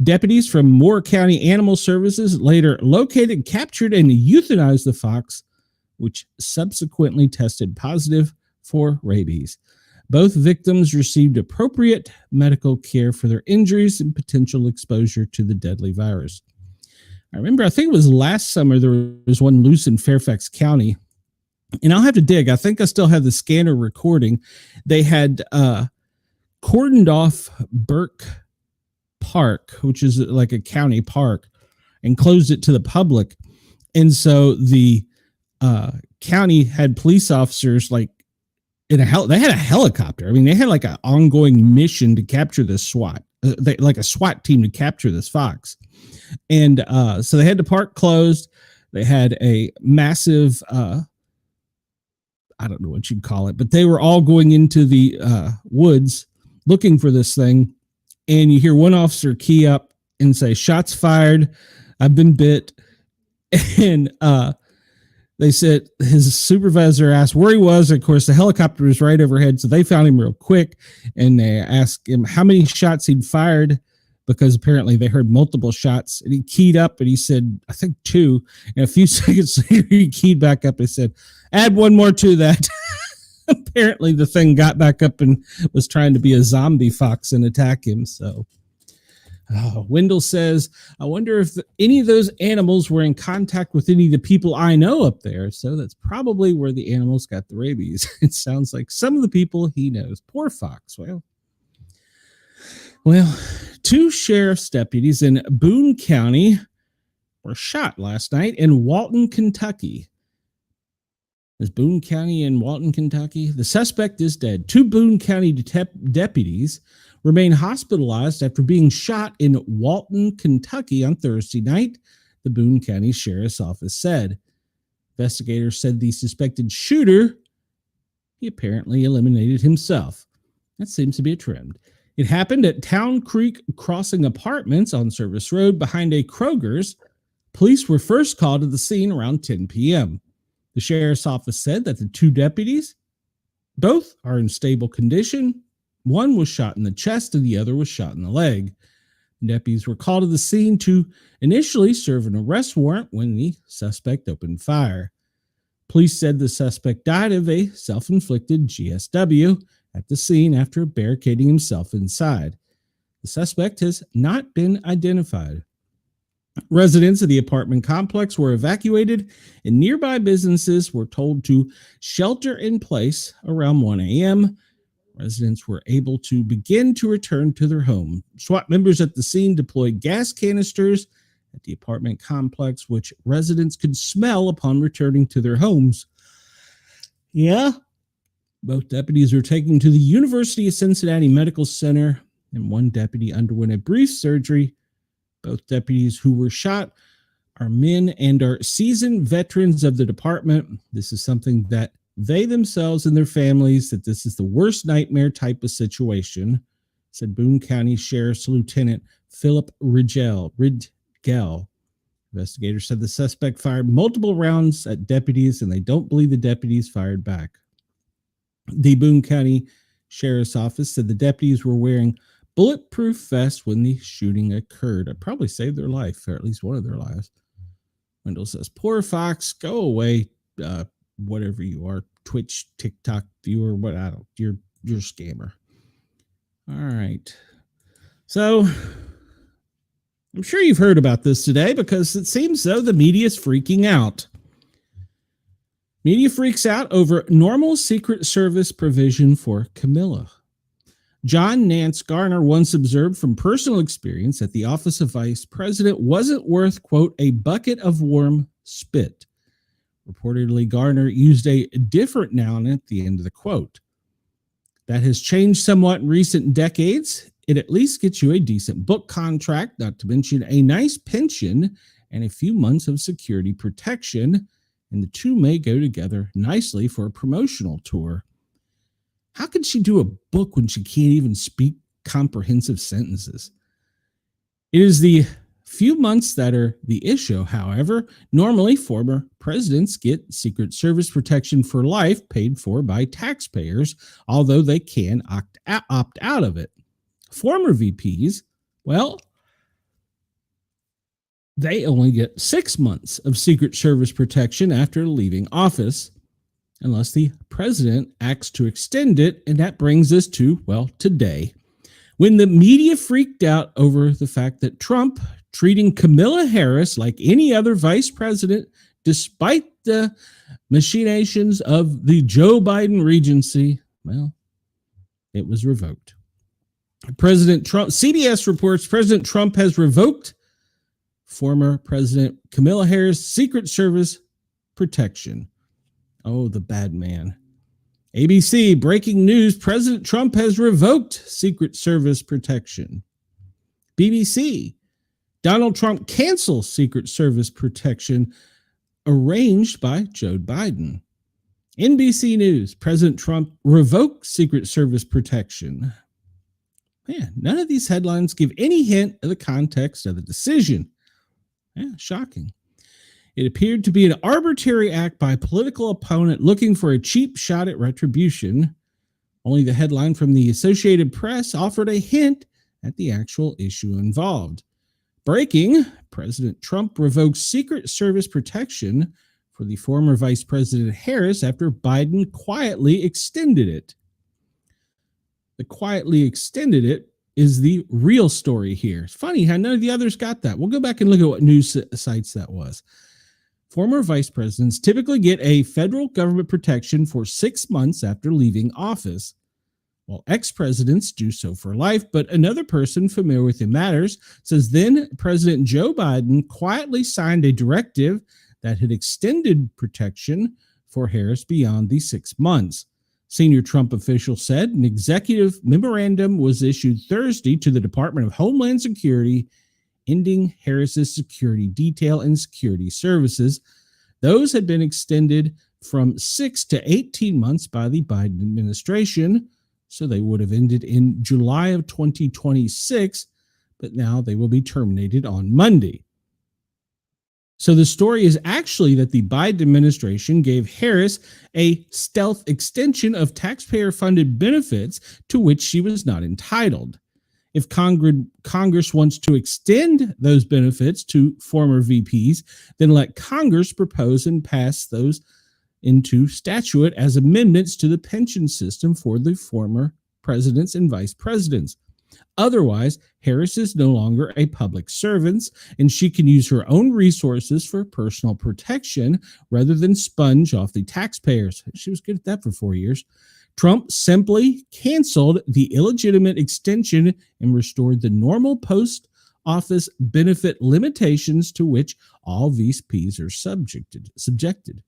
Deputies from Moore County Animal Services later located, captured, and euthanized the fox, which subsequently tested positive for rabies. Both victims received appropriate medical care for their injuries and potential exposure to the deadly virus. I remember, I think it was last summer, there was one loose in Fairfax County, and I'll have to dig. I think I still have the scanner recording. They had cordoned off Burke Park, which is like a county park, and closed it to the public. And so the county had police officers like they had a helicopter. I mean, they had like an ongoing mission to capture this SWAT, like a SWAT team to capture this fox. And so they had the park closed. They had a massive, I don't know what you'd call it, but they were all going into the woods looking for this thing. And you hear one officer key up and say, shots fired, I've been bit. And they said his supervisor asked where he was. Of course, the helicopter was right overhead, so they found him real quick. And they asked him how many shots he'd fired, because apparently they heard multiple shots. And he keyed up and he said, I think 2. And a few seconds later, he keyed back up and said, add 1 more to that. Apparently the thing got back up and was trying to be a zombie fox and attack him. So Wendell says, I wonder if any of those animals were in contact with any of the people I know up there. So that's probably where the animals got the rabies. It sounds like some of the people he knows. Poor fox. Well, 2 sheriff's deputies in Boone County were shot last night in Walton, Kentucky. Is Boone County in Walton, Kentucky? The suspect is dead. 2 Boone County deputies remain hospitalized after being shot in Walton, Kentucky on Thursday night, the Boone County Sheriff's Office said. Investigators said the suspected shooter, he apparently eliminated himself. That seems to be a trend. It happened at Town Creek Crossing Apartments on Service Road behind a Kroger's. Police were first called to the scene around 10 p.m. The sheriff's office said that the 2 deputies, both are in stable condition. One was shot in the chest and the other was shot in the leg. Deputies were called to the scene to initially serve an arrest warrant when the suspect opened fire. Police said the suspect died of a self-inflicted GSW at the scene after barricading himself inside. The suspect has not been identified. Residents of the apartment complex were evacuated, and nearby businesses were told to shelter in place around 1 a.m. Residents were able to begin to return to their home. SWAT members at the scene deployed gas canisters at the apartment complex, which residents could smell upon returning to their homes. Yeah. Both deputies were taken to the University of Cincinnati Medical Center, and 1 deputy underwent a brief surgery. Both deputies who were shot are men and are seasoned veterans of the department. This is something that they themselves and their families, that this is the worst nightmare type of situation, said Boone County Sheriff's Lieutenant Philip Rigel. Investigators said the suspect fired multiple rounds at deputies, and they don't believe the deputies fired back. The Boone County Sheriff's Office said the deputies were wearing bulletproof vests when the shooting occurred. It probably saved their life, or at least one of their lives. Wendell says, poor fox, go away, whatever you are, Twitch, TikTok viewer, what I don't, you're a scammer. All right. So I'm sure you've heard about this today because it seems though the media is freaking out. Media freaks out over normal Secret Service provision for Camilla. John Nance Garner once observed from personal experience that the office of vice president wasn't worth, quote, a bucket of warm spit. Reportedly, Garner used a different noun at the end of the quote. That has changed somewhat in recent decades. It at least gets you a decent book contract, not to mention a nice pension and a few months of security protection, and the two may go together nicely for a promotional tour. How can she do a book when she can't even speak comprehensive sentences? It is the few months that are the issue, however. Normally, former presidents get Secret Service protection for life paid for by taxpayers, although they can opt out of it. Former VPs, well, they only get 6 months of Secret Service protection after leaving office, unless the president acts to extend it. And that brings us to, well, today, when the media freaked out over the fact that Trump treating Kamala Harris like any other vice president, despite the machinations of the Joe Biden regency, well, it was revoked. President Trump, CBS reports President Trump has revoked former President Kamala Harris' Secret Service protection. Oh, the bad man. ABC, breaking news, President Trump has revoked Secret Service protection. BBC, Donald Trump cancels Secret Service protection arranged by Joe Biden. NBC News, President Trump revoked Secret Service protection. Man, none of these headlines give any hint of the context of the decision. Yeah, shocking. It appeared to be an arbitrary act by a political opponent looking for a cheap shot at retribution. Only the headline from the Associated Press offered a hint at the actual issue involved. Breaking, President Trump revoked Secret Service protection for the former Vice President Harris after Biden quietly extended it. The quietly extended it is the real story here. It's funny how none of the others got that. We'll go back and look at what news sites that was. Former vice presidents typically get a federal government protection for 6 months after leaving office, while ex-presidents do so for life. But another person familiar with the matters says then President Joe Biden quietly signed a directive that had extended protection for Harris beyond the 6 months. Senior Trump official said an executive memorandum was issued Thursday to the Department of Homeland Security, ending Harris's security detail and security services. Those had been extended from 6 to 18 months by the Biden administration, so they would have ended in July of 2026, but now they will be terminated on Monday. So the story is actually that the Biden administration gave Harris a stealth extension of taxpayer-funded benefits to which she was not entitled. If Congress wants to extend those benefits to former VPs, then let Congress propose and pass those into statute as amendments to the pension system for the former presidents and vice presidents. Otherwise, Harris is no longer a public servant, and she can use her own resources for personal protection rather than sponge off the taxpayers. She was good at that for 4 years. Trump simply canceled the illegitimate extension and restored the normal post office benefit limitations to which all VPs are subjected.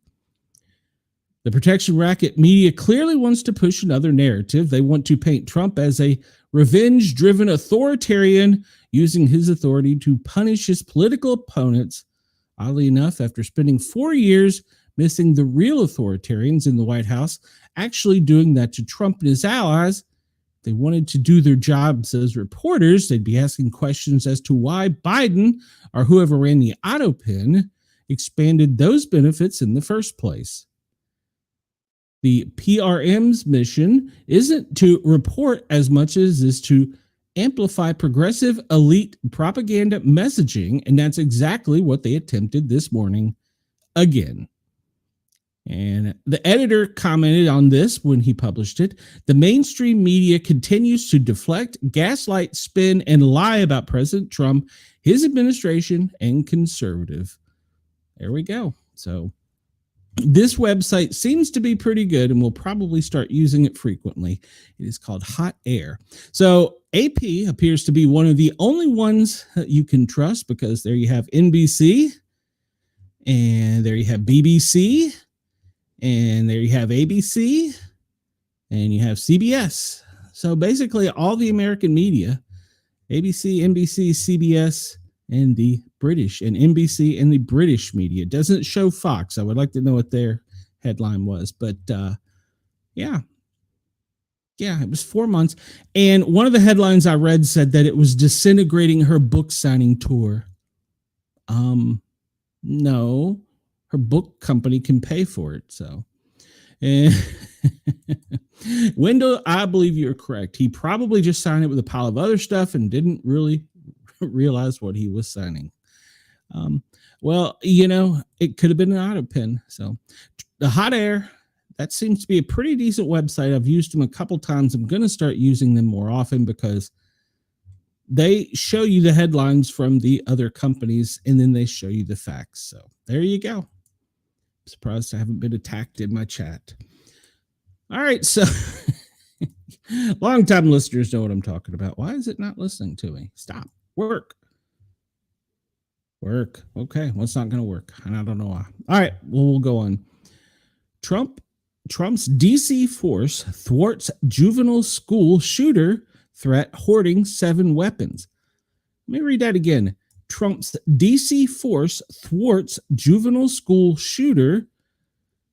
The protection racket media clearly wants to push another narrative. They want to paint Trump as a revenge-driven authoritarian using his authority to punish his political opponents. Oddly enough, after spending 4 years missing the real authoritarians in the White House, actually doing that to Trump and his allies, they wanted to do their jobs as reporters. They'd be asking questions as to why Biden or whoever ran the auto pen expanded those benefits in the first place. The PRM's mission isn't to report as much as is to amplify progressive elite propaganda messaging, and that's exactly what they attempted this morning again. And the editor commented on this when he published it. The mainstream media continues to deflect, gaslight, spin, and lie about President Trump, his administration, and conservative. There we go. So this website seems to be pretty good, and we'll probably start using it frequently. It is called Hot Air. So AP appears to be one of the only ones that you can trust, because there you have NBC, and there you have BBC, and there you have ABC, and you have CBS. So basically all the American media, ABC, NBC, CBS, and the British, and NBC and the British media. It doesn't show Fox. I would like to know what their headline was, but yeah, it was 4 months. And one of the headlines I read said that it was disintegrating her book signing tour. No, her book company can pay for it. So, and Wendell, I believe you're correct. He probably just signed it with a pile of other stuff and didn't really realize what he was signing. Well, it could have been an auto pen. So the Hot Air, that seems to be a pretty decent website. I've used them a couple times. I'm going to start using them more often because they show you the headlines from the other companies, and then they show you the facts. So there you go. I'm surprised I haven't been attacked in my chat. All right. So long-time listeners know what I'm talking about. Why is it not listening to me? Stop. Work. Okay. Well, it's not going to work. And I don't know why. All right. Well, we'll go on. Trump's DC force thwarts juvenile school shooter threat hoarding 7 weapons. Let me read that again. Trump's DC force thwarts juvenile school shooter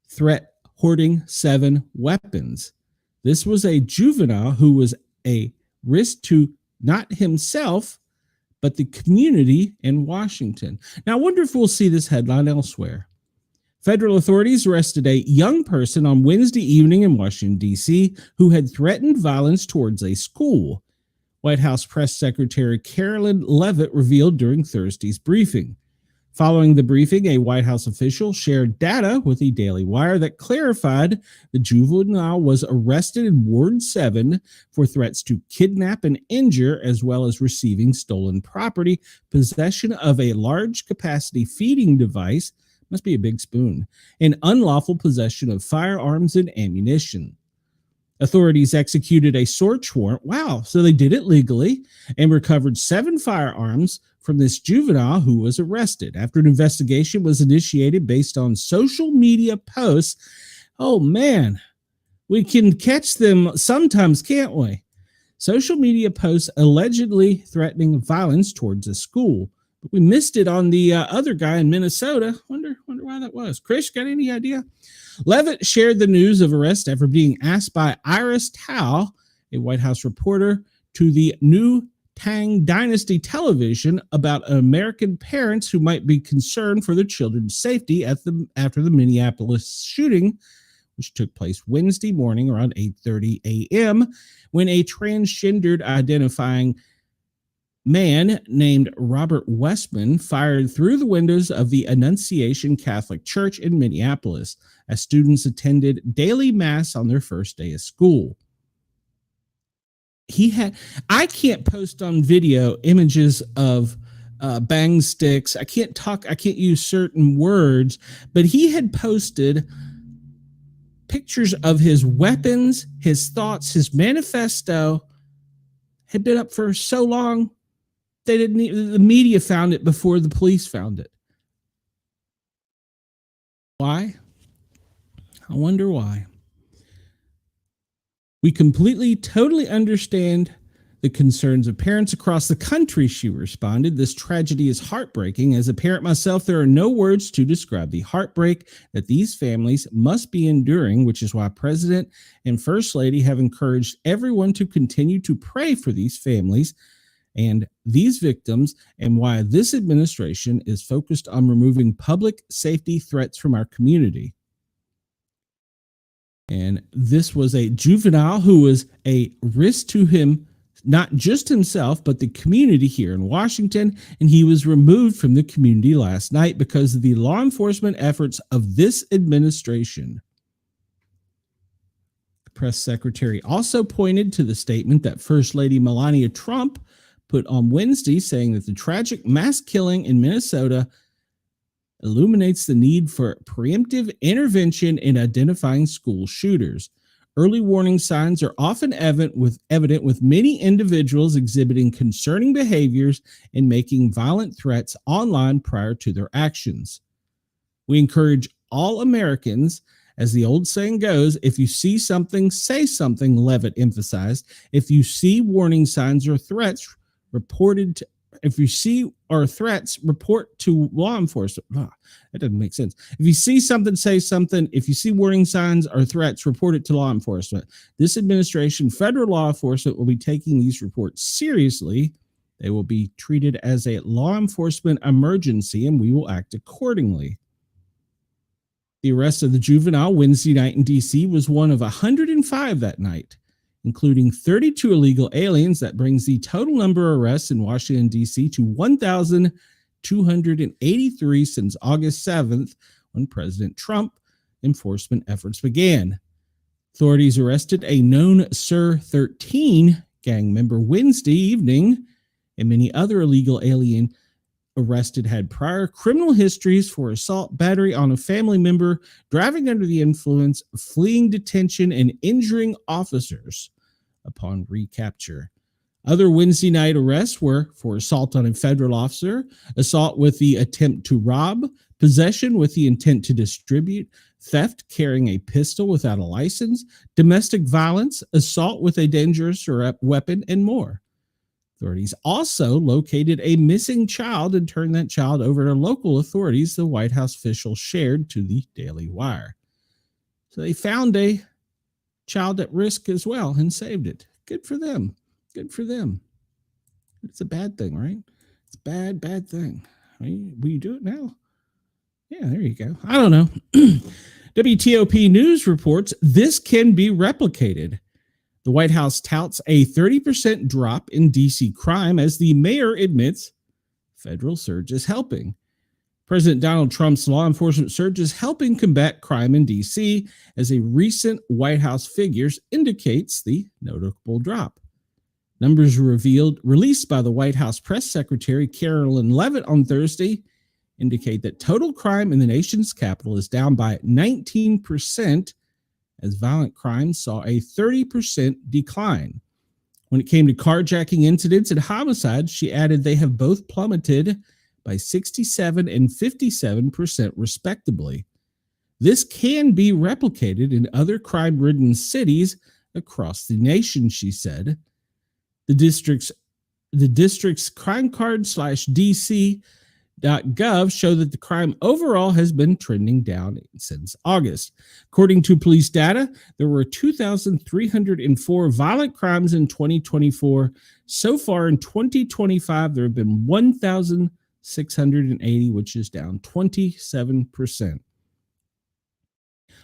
threat hoarding 7 weapons. This was a juvenile who was a risk to not himself, but the community in Washington. Now, I wonder if we'll see this headline elsewhere. Federal authorities arrested a young person on Wednesday evening in Washington, D.C., who had threatened violence towards a school. White House Press Secretary Carolyn Leavitt revealed during Thursday's briefing. Following the briefing, a White House official shared data with the Daily Wire that clarified the juvenile was arrested in Ward 7 for threats to kidnap and injure, as well as receiving stolen property, possession of a large capacity feeding device, must be a big spoon, and unlawful possession of firearms and ammunition. Authorities executed a search warrant, so they did it legally, and recovered 7 firearms from this juvenile who was arrested after an investigation was initiated based on social media posts. Oh man, we can catch them sometimes, can't we? Social media posts allegedly threatening violence towards a school. But we missed it on the other guy in Minnesota. Wonder why that was. Chris, got any idea? Leavitt shared the news of arrest after being asked by Iris Tao, a White House reporter, to the new Tang Dynasty television about American parents who might be concerned for their children's safety after the Minneapolis shooting, which took place Wednesday morning around 8:30 a.m., when a transgendered identifying man named Robert Westman fired through the windows of the Annunciation Catholic Church in Minneapolis as students attended daily mass on their first day of school. I can't post on video images of bang sticks. I can't use certain words, but he had posted pictures of his weapons, his thoughts, his manifesto had been up for so long. The media found it before the police found it. Why? I wonder why. We totally understand the concerns of parents across the country, she responded. This tragedy is heartbreaking. As a parent myself, there are no words to describe the heartbreak that these families must be enduring, which is why President and First Lady have encouraged everyone to continue to pray for these families and these victims, and why this administration is focused on removing public safety threats from our community. And this was a juvenile who was a risk to him, not just himself, but the community here in Washington. And he was removed from the community last night because of the law enforcement efforts of this administration. The press secretary also pointed to the statement that First Lady Melania Trump put on Wednesday, saying that the tragic mass killing in Minnesota illuminates the need for preemptive intervention in identifying school shooters. Early warning signs are often evident with many individuals exhibiting concerning behaviors and making violent threats online prior to their actions. We encourage all Americans, as the old saying goes, if you see something, say something, Leavitt emphasized. If you see warning signs or threats, report to law enforcement. That doesn't make sense. If you see something, say something. If you see warning signs or threats, report it to law enforcement. This administration, federal law enforcement, will be taking these reports seriously. They will be treated as a law enforcement emergency, and we will act accordingly. The arrest of the juvenile Wednesday night in D.C. was one of 105 that night, including 32 illegal aliens. That brings the total number of arrests in Washington, D.C. to 1,283 since August 7th, when President Trump enforcement efforts began. Authorities arrested a known Sir 13 gang member Wednesday evening, and many other illegal alien arrested had prior criminal histories for assault, battery on a family member, driving under the influence, fleeing detention, and injuring officers upon recapture. Other Wednesday night arrests were for assault on a federal officer, assault with the attempt to rob, possession with the intent to distribute, theft carrying a pistol without a license, domestic violence, assault with a dangerous weapon, and more. Authorities also located a missing child and turned that child over to local authorities, the White House official shared to the Daily Wire. So they found a child at risk as well and saved it. Good for them. Good for them. It's a bad thing, right? It's a bad thing. Will you do it now? Yeah, there you go. I don't know. WTOP News reports this can be replicated. The White House touts a 30% drop in D.C. crime as the mayor admits federal surge is helping. President Donald Trump's law enforcement surge is helping combat crime in D.C. as a recent White House figures indicates the notable drop. Numbers released by the White House press secretary Carolyn Leavitt on Thursday indicate that total crime in the nation's capital is down by 19%, as violent crime saw a 30% decline. When it came to carjacking incidents and homicides, she added they have both plummeted by 67 and 57% respectively. This can be replicated in other crime-ridden cities across the nation, she said. The district's crime card /dc.gov show that the crime overall has been trending down since August. According to police data, there were 2,304 violent crimes in 2024. So far in 2025, there have been 1,680, which is down 27%.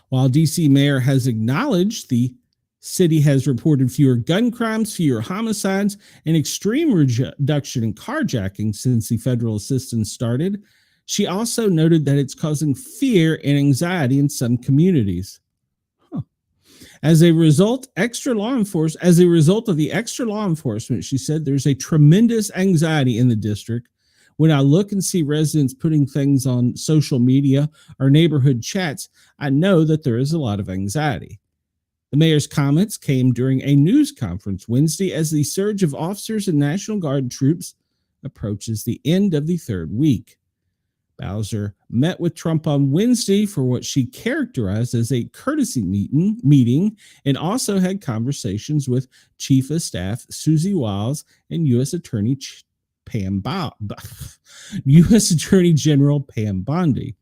While DC mayor has acknowledged the city has reported fewer gun crimes, fewer homicides, and extreme reduction in carjacking since the federal assistance started, she also noted that it's causing fear and anxiety in some communities. As a result of the extra law enforcement, she said, there's a tremendous anxiety in the district. When I look and see residents putting things on social media or neighborhood chats, I know that there is a lot of anxiety. The mayor's comments came during a news conference Wednesday as the surge of officers and National Guard troops approaches the end of the third week. Bowser met with Trump on Wednesday for what she characterized as a courtesy meeting and also had conversations with Chief of Staff Susie Wiles and U.S. Attorney General Pam Bondi.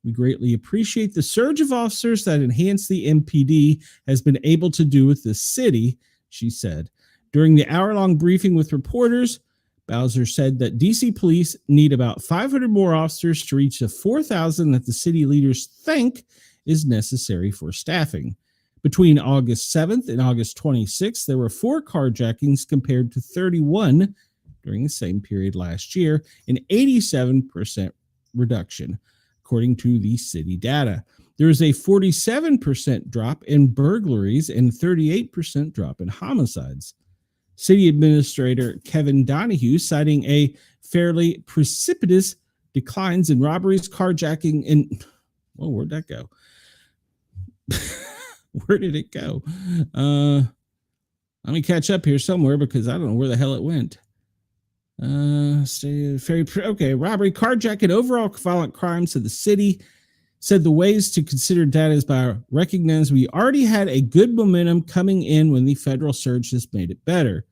We greatly appreciate the surge of officers that enhance the MPD has been able to do with this city, she said. During the hour-long briefing with reporters, Bowser said that DC police need about 500 more officers to reach the 4,000 that the city leaders think is necessary for staffing. Between August 7th and August 26th, there were 4 carjackings compared to 31 during the same period last year, an 87% reduction. According to the city data, there is a 47% drop in burglaries and 38% drop in homicides. City Administrator Kevin Donahue citing a fairly precipitous declines in robberies, carjacking, and where'd that go? Where did it go? Let me catch up here somewhere because I don't know where the hell it went. Robbery, carjacking, overall violent crimes of the city. Said the ways to consider data is by recognizing we already had a good momentum coming in when the federal surge has made it better.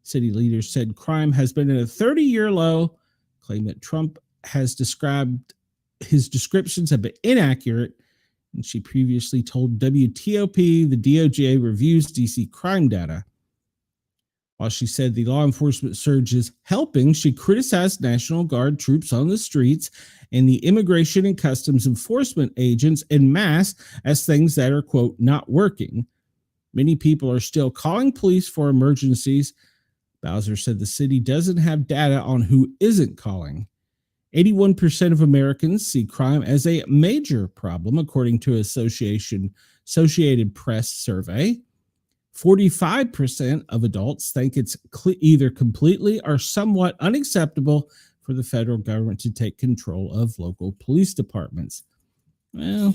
City leaders said crime has been at a 30-year low, claim that Trump has described his descriptions have been inaccurate, and she previously told WTOP the DOJ reviews DC crime data. While she said the law enforcement surge is helping, she criticized National Guard troops on the streets and the immigration and customs enforcement agents en masse as things that are, quote, not working. Many people are still calling police for emergencies. Bowser said the city doesn't have data on who isn't calling. 81% of Americans see crime as a major problem, according to Associated Press survey. 45% of adults think it's either completely or somewhat unacceptable for the federal government to take control of local police departments. Well,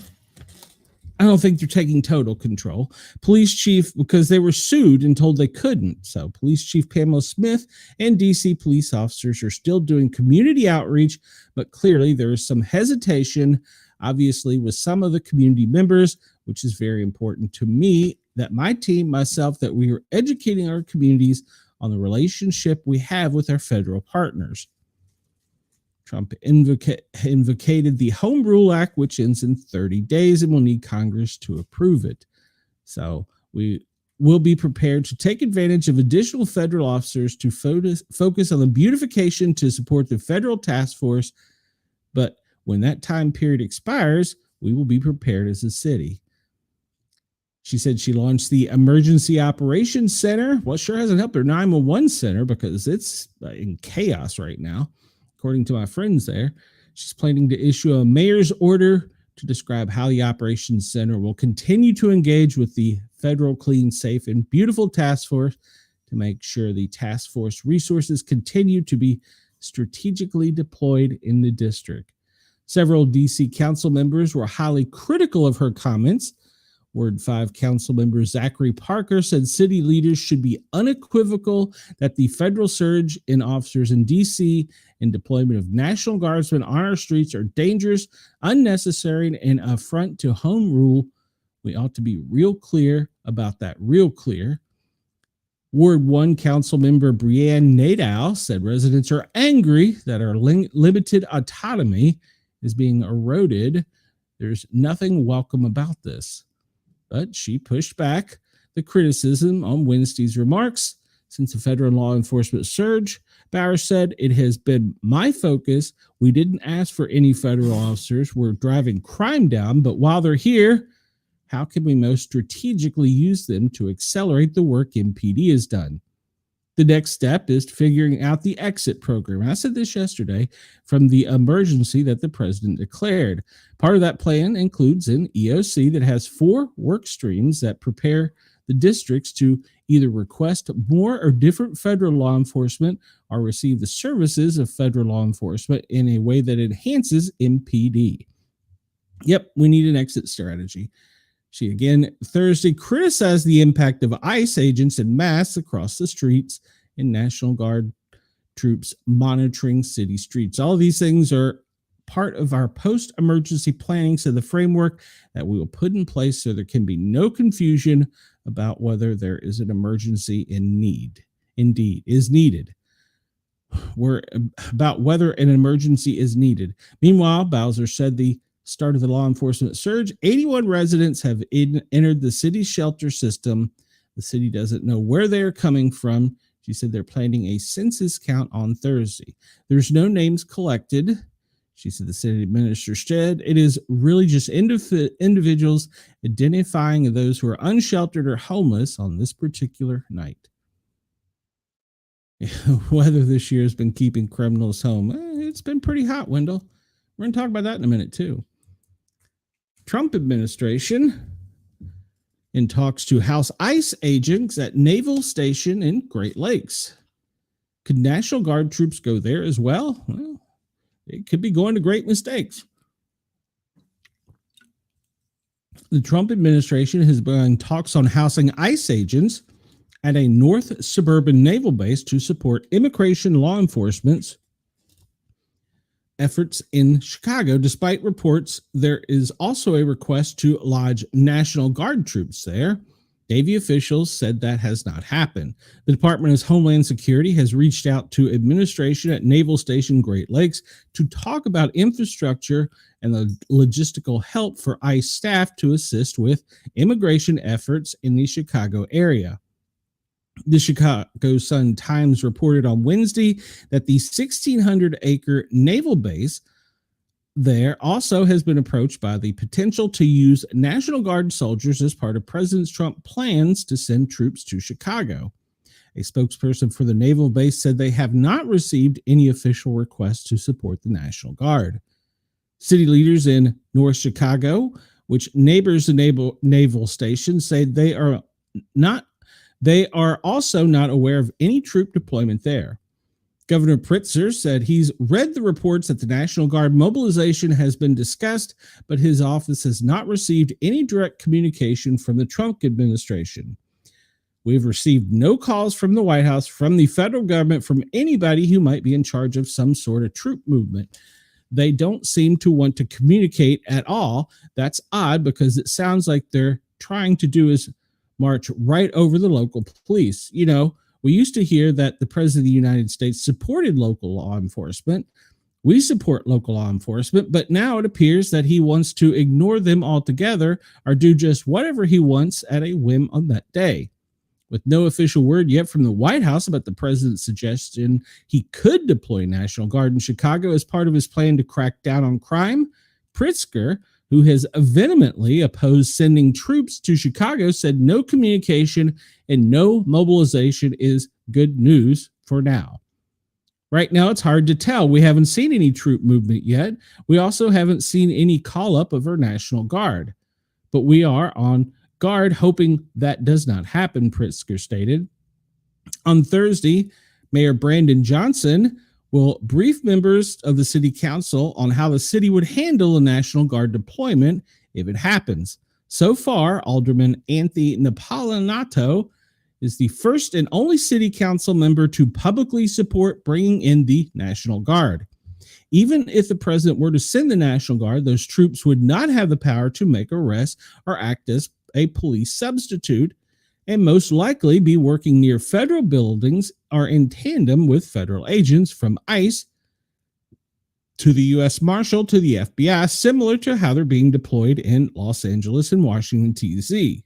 I don't think they're taking total control. Police chief, because they were sued and told they couldn't. So Police Chief Pamela Smith and DC police officers are still doing community outreach, but clearly there is some hesitation, obviously, with some of the community members, which is very important to me, that my team, myself, that we are educating our communities on the relationship we have with our federal partners. Trump invocated the Home Rule Act, which ends in 30 days and will need Congress to approve it. So we will be prepared to take advantage of additional federal officers to focus on the beautification to support the federal task force. But when that time period expires, we will be prepared as a city. She said she launched the Emergency Operations Center. Well, sure hasn't helped her 911 center because it's in chaos right now, according to my friends there. She's planning to issue a mayor's order to describe how the Operations Center will continue to engage with the federal Clean, Safe, and Beautiful Task Force to make sure the task force resources continue to be strategically deployed in the district. Several D.C. council members were highly critical of her comments. Ward 5 council member Zachary Parker said city leaders should be unequivocal that the federal surge in officers in D.C. and deployment of National Guardsmen on our streets are dangerous, unnecessary, and affront to home rule. We ought to be real clear about that, real clear. Ward 1 council member Brianne Nadeau said residents are angry that our limited autonomy is being eroded. There's nothing welcome about this. But she pushed back the criticism on Wednesday's remarks. Since the federal law enforcement surge, Bauer said, it has been my focus. We didn't ask for any federal officers. We're driving crime down, but while they're here, how can we most strategically use them to accelerate the work MPD has done? The next step is figuring out the exit program. I said this yesterday from the emergency that the president declared. Part of that plan includes an EOC that has 4 work streams that prepare the districts to either request more or different federal law enforcement or receive the services of federal law enforcement in a way that enhances MPD. Yep, we need an exit strategy. She again Thursday criticized the impact of ICE agents en masse across the streets and National Guard troops monitoring city streets. All of these things are part of our post-emergency planning, so the framework that we will put in place so there can be no confusion about whether there is an emergency is needed. We're about whether an emergency is needed. Meanwhile, Bowser said the start of the law enforcement surge, 81 residents have entered the city's shelter system. The city doesn't know where they are coming from. She said they're planning a census count on Thursday. There's no names collected. She said the city administrator said it is really just individuals identifying those who are unsheltered or homeless on this particular night. Weather this year has been keeping criminals home. It's been pretty hot, Wendell. We're going to talk about that in a minute, too. Trump administration in talks to House ICE agents at Naval Station in Great Lakes. Could National Guard troops go there as well? Well, it could be going to great mistakes. The Trump administration has begun talks on housing ICE agents at a North Suburban naval base to support immigration law enforcement's efforts in Chicago. Despite reports, there is also a request to lodge National Guard troops there. Navy officials said that has not happened. The Department of Homeland Security has reached out to administration at Naval Station Great Lakes to talk about infrastructure and the logistical help for ICE staff to assist with immigration efforts in the Chicago area. The Chicago Sun-Times reported on Wednesday that the 1,600-acre naval base there also has been approached by the potential to use National Guard soldiers as part of President Trump's plans to send troops to Chicago. A spokesperson for the naval base said they have not received any official requests to support the National Guard. City leaders in North Chicago, which neighbors the naval station, say they are also not aware of any troop deployment there. Governor Pritzker said he's read the reports that the National Guard mobilization has been discussed, but his office has not received any direct communication from the Trump administration. We've received no calls from the White House, from the federal government, from anybody who might be in charge of some sort of troop movement. They don't seem to want to communicate at all. That's odd because it sounds like they're trying to do is march right over the local police. You know, we used to hear that the President of the United States supported local law enforcement. We support local law enforcement, but now it appears that he wants to ignore them altogether or do just whatever he wants at a whim on that day. With no official word yet from the White House about the president's suggestion he could deploy National Guard in Chicago as part of his plan to crack down on crime, Pritzker, who has vehemently opposed sending troops to Chicago, said no communication and no mobilization is good news for now. Right now, it's hard to tell. We haven't seen any troop movement yet. We also haven't seen any call-up of our National Guard. But we are on guard, hoping that does not happen, Pritzker stated. On Thursday, Mayor Brandon Johnson will brief members of the city council on how the city would handle a National Guard deployment if it happens. So far, Alderman Anthony Napolinato is the first and only city council member to publicly support bringing in the National Guard. Even if the president were to send the National Guard, those troops would not have the power to make arrests or act as a police substitute, and most likely be working near federal buildings or in tandem with federal agents from ICE to the U.S. Marshal to the FBI, similar to how they're being deployed in Los Angeles and Washington, D.C.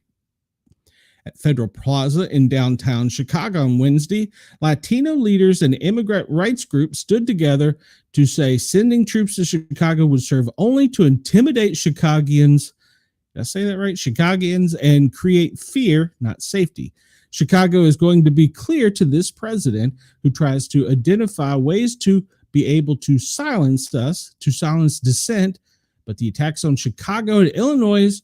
At Federal Plaza in downtown Chicago on Wednesday, Latino leaders and immigrant rights groups stood together to say sending troops to Chicago would serve only to intimidate Chicagoans. Did I say that right? Chicagoans, and create fear, not safety. Chicago is going to be clear to this president who tries to identify ways to be able to silence us, to silence dissent, but the attacks on Chicago and Illinois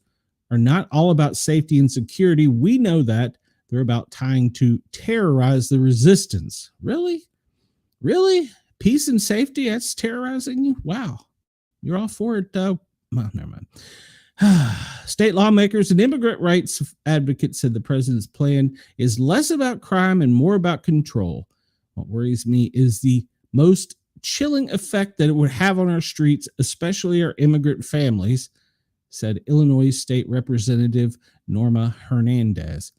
are not all about safety and security. We know that. They're about trying to terrorize the resistance. Really? Really? Peace and safety? That's terrorizing you? Wow. You're all for it, though. Well, never mind. State lawmakers and immigrant rights advocates said the president's plan is less about crime and more about control. What worries me is the most chilling effect that it would have on our streets, especially our immigrant families, said Illinois State Representative Norma Hernandez.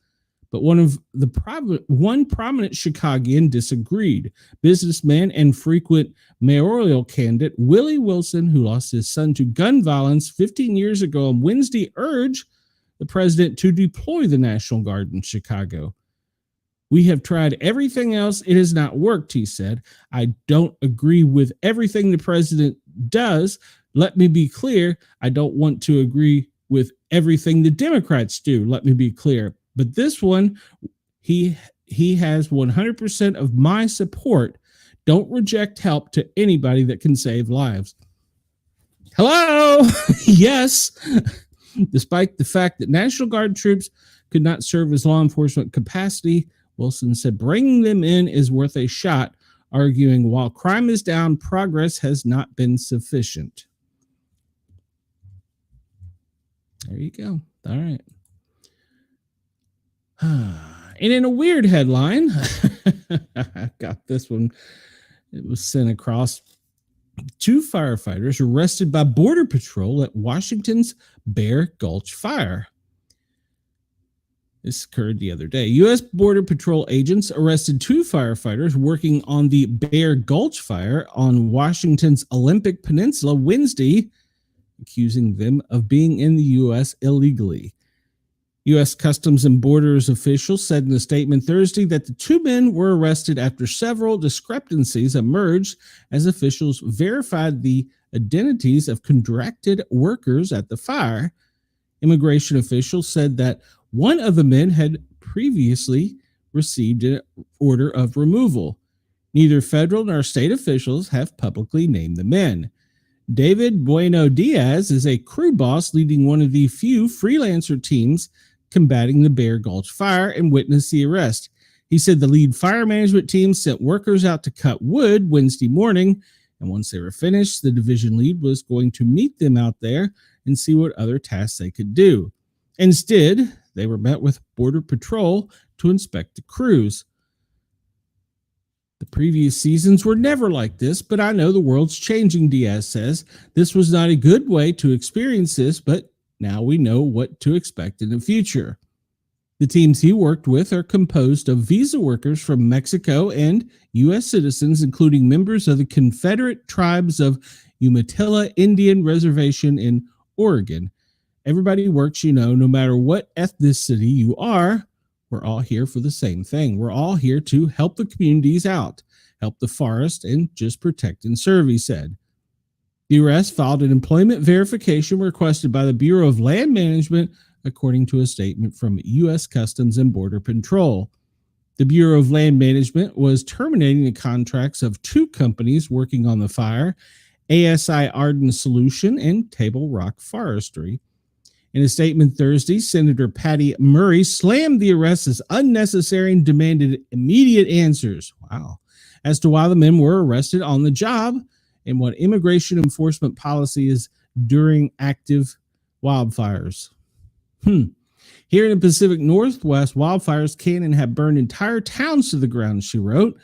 But one prominent Chicagoan disagreed. Businessman and frequent mayoral candidate Willie Wilson, who lost his son to gun violence 15 years ago on Wednesday, urged the president to deploy the National Guard in Chicago. We have tried everything else. It has not worked, he said. I don't agree with everything the president does. Let me be clear. I don't want to agree with everything the Democrats do. Let me be clear. But this one, he has 100% of my support. Don't reject help to anybody that can save lives. Hello? Yes. Despite the fact that National Guard troops could not serve as law enforcement capacity, Wilson said bringing them in is worth a shot, arguing while crime is down, progress has not been sufficient. There you go. All right. And in a weird headline, I got this one. It was sent across. 2 firefighters arrested by Border Patrol at Washington's Bear Gulch Fire. This occurred the other day. U.S. Border Patrol agents arrested 2 firefighters working on the Bear Gulch Fire on Washington's Olympic Peninsula Wednesday, accusing them of being in the U.S. illegally. U.S. Customs and Borders officials said in a statement Thursday that the 2 men were arrested after several discrepancies emerged as officials verified the identities of contracted workers at the fire. Immigration officials said that one of the men had previously received an order of removal. Neither federal nor state officials have publicly named the men. David Bueno Diaz is a crew boss leading one of the few freelancer teams combating the Bear Gulch Fire and witnessed the arrest. He said the lead fire management team sent workers out to cut wood Wednesday morning, and once they were finished, the division lead was going to meet them out there and see what other tasks they could do. Instead, they were met with Border Patrol to inspect the crews. The previous seasons were never like this, but I know the world's changing, Diaz says. This was not a good way to experience this, but now we know what to expect in the future. The teams he worked with are composed of visa workers from Mexico and U.S. citizens, including members of the Confederate Tribes of Umatilla Indian Reservation in Oregon. Everybody works, no matter what ethnicity you are We're all here for the same thing. We're all here to help the communities out, help the forest, and just protect and serve, he said. The arrest filed an employment verification requested by the Bureau of Land Management, according to a statement from U.S. Customs and Border Patrol. The Bureau of Land Management was terminating the contracts of two companies working on the fire, ASI Arden Solution and Table Rock Forestry. In a statement Thursday, Senator Patty Murray slammed the arrest as unnecessary and demanded immediate answers. Wow. As to why the men were arrested on the job and what immigration enforcement policy is during active wildfires. Here in the Pacific Northwest, wildfires can and have burned entire towns to the ground, she wrote.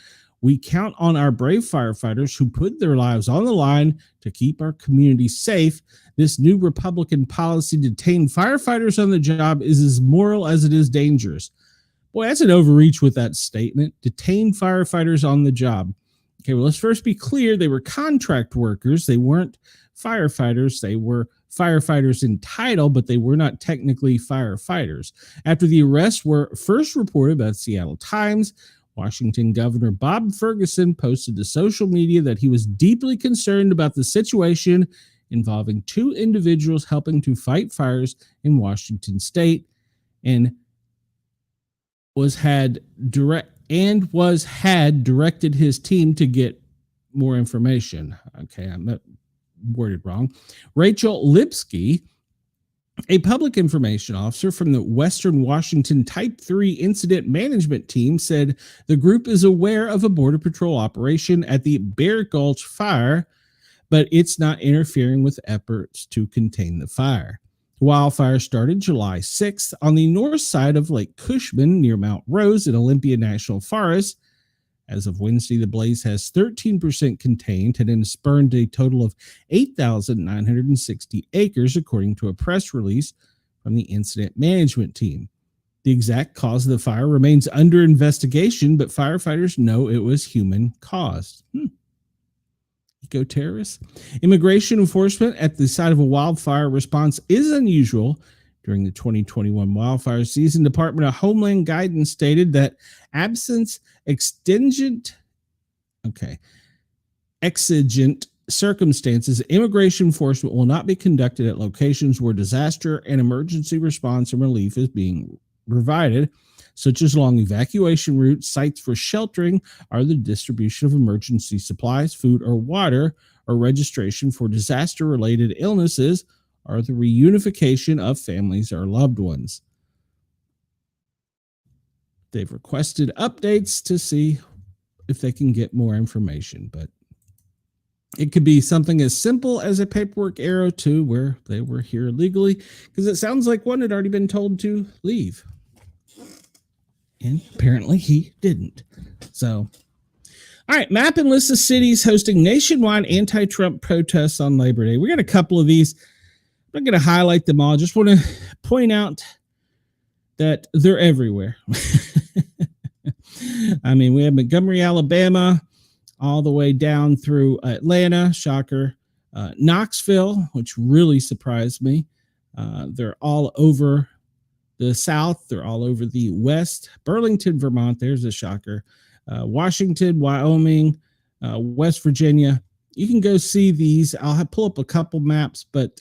We count on our brave firefighters who put their lives on the line to keep our community safe. This new Republican policy to detain firefighters on the job is as moral as it is dangerous. Boy, that's an overreach with that statement. Detain firefighters on the job. Okay, well, let's first be clear. They were contract workers. They weren't firefighters. They were firefighters in title, but they were not technically firefighters. After the arrests were first reported by the Seattle Times, Washington Governor Bob Ferguson posted to social media that he was deeply concerned about the situation involving two individuals helping to fight fires in Washington state and had directed his team to get more information. Okay, I'm not worded wrong. Rachel Lipsky, a public information officer from the Western Washington Type 3 Incident Management Team, said the group is aware of a Border Patrol operation at the Bear Gulch fire, but it's not interfering with efforts to contain the fire. The wildfire started July 6th on the north side of Lake Cushman near Mount Rose in Olympia National Forest. As of Wednesday, the blaze has 13% contained and has burned a total of 8,960 acres, according to a press release from the incident management team. The exact cause of the fire remains under investigation, but firefighters know it was human-caused. Eco-terrorists. Immigration enforcement at the site of a wildfire response is unusual. During the 2021 wildfire season, Department of Homeland Guidance stated that absence exigent circumstances, immigration enforcement will not be conducted at locations where disaster and emergency response and relief is being provided, such as long evacuation routes, sites for sheltering, or the distribution of emergency supplies, food, or water, or registration for disaster-related illnesses, or the reunification of families or loved ones. They've requested updates to see if they can get more information, but it could be something as simple as a paperwork error to where they were here illegally, because it sounds like one had already been told to leave. And apparently he didn't. So, all right, map and list of cities hosting nationwide anti-Trump protests on Labor Day. We got a couple of these. I'm not going to highlight them all. Just want to point out that they're everywhere. I mean, we have Montgomery, Alabama, all the way down through Atlanta, shocker. Knoxville, which really surprised me. They're all over the South. They're all over the West. Burlington, Vermont, there's a shocker. Washington, Wyoming, West Virginia. You can go see these. I'll pull up a couple maps, but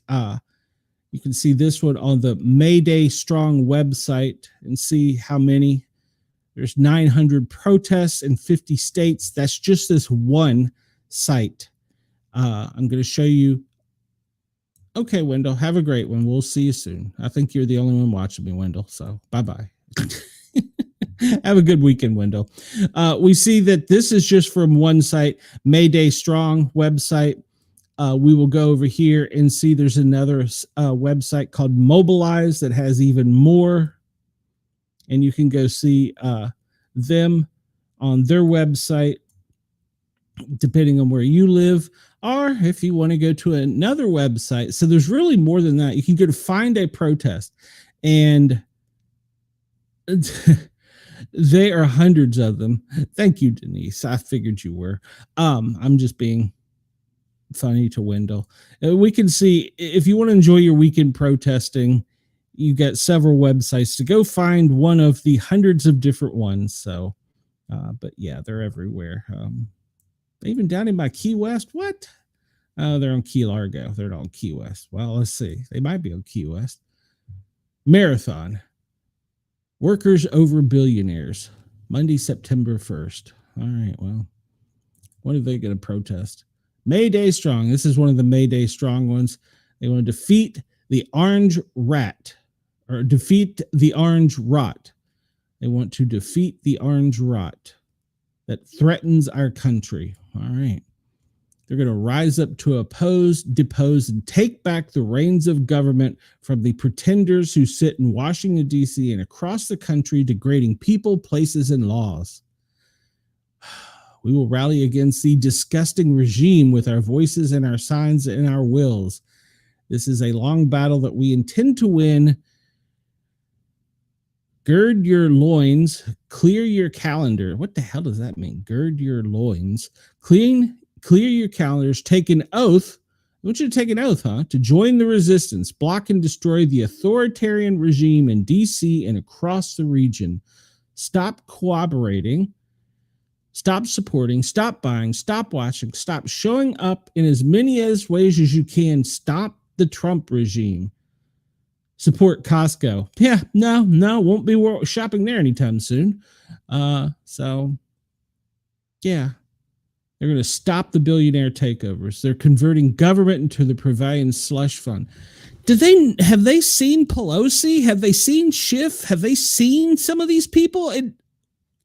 you can see this one on the Mayday Strong website and see how many. There's 900 protests in 50 states. That's just this one site. I'm going to show you. Okay, Wendell, have a great one. We'll see you soon. I think you're the only one watching me, Wendell. So bye-bye. Have a good weekend, Wendell. We see that this is just from one site, Mayday Strong website. We will go over here and see there's another website called Mobilize that has even more. And you can go see them on their website, depending on where you live, or if you want to go to another website. So there's really more than that. You can go to Find a Protest, and there are hundreds of them. Thank you, Denise. I figured you were. I'm just being funny to Wendell. We can see, if you want to enjoy your weekend protesting, you get several websites to go find one of the hundreds of different ones. So, but yeah, they're everywhere. Even down in my Key West. What? Oh, they're on Key Largo. They're not on Key West. Well, let's see. They might be on Key West. Marathon. Workers over billionaires. Monday, September 1st. All right. Well, what are they going to protest? May Day Strong. This is one of the May Day Strong ones. They want to defeat the orange rat, or defeat the orange rot. They want to defeat the orange rot that threatens our country. All right. They're going to rise up to oppose, depose, and take back the reins of government from the pretenders who sit in Washington, D.C. and across the country, degrading people, places, and laws. We will rally against the disgusting regime with our voices and our signs and our wills. This is a long battle that we intend to win. Gird your loins, clear your calendar. What the hell does that mean? Gird your loins, clear your calendars, take an oath. I want you to take an oath, to join the resistance, block and destroy the authoritarian regime in D.C. and across the region. Stop cooperating. Stop supporting, stop buying, stop watching, stop showing up in as many ways as you can. Stop the Trump regime. Support Costco. Yeah, no, won't be shopping there anytime soon. So, yeah, they're going to stop the billionaire takeovers. They're converting government into the Pavilion slush fund. Have they seen Pelosi? Have they seen Schiff? Have they seen some of these people?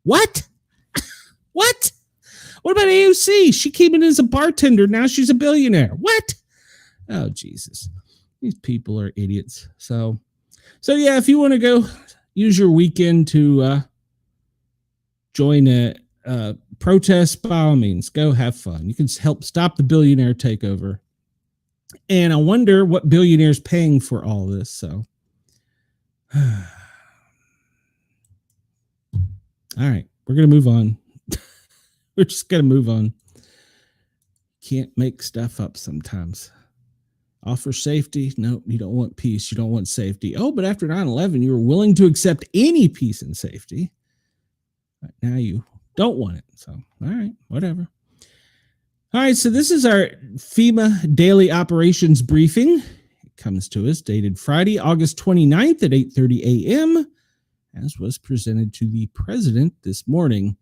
What? What? What about AOC? She came in as a bartender. Now she's a billionaire. What? Oh, Jesus. These people are idiots. So yeah, if you want to go use your weekend to join a protest, by all means, go have fun. You can help stop the billionaire takeover. And I wonder what billionaire's paying for all this. So, all right, we're going to move on. We're just going to move on. Can't make stuff up sometimes. Offer safety. No, you don't want peace. You don't want safety. Oh, but after 9/11, you were willing to accept any peace and safety. But now you don't want it. So, all right, whatever. All right, so this is our FEMA Daily Operations Briefing. It comes to us dated Friday, August 29th at 8:30 a.m., as was presented to the president this morning.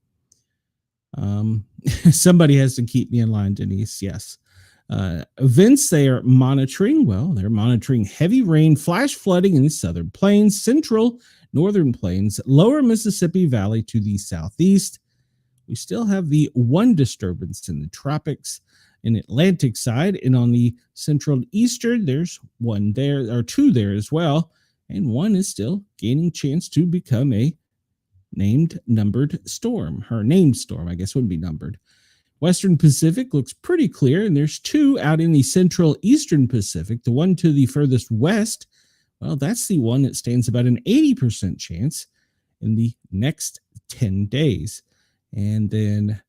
Somebody has to keep me in line, Denise. Yes. Events they are monitoring. Well, they're monitoring heavy rain, flash flooding in the southern plains, central, northern plains, lower Mississippi Valley to the southeast. We still have the one disturbance in the tropics in Atlantic side, and on the central and eastern, there's one there, or two there as well, and one is still gaining chance to become a numbered storm. Her named storm, I guess, wouldn't be numbered. Western Pacific looks pretty clear, and there's two out in the central eastern Pacific. The one to the furthest west, well, that's the one that stands about an 80% chance in the next 10 days. And then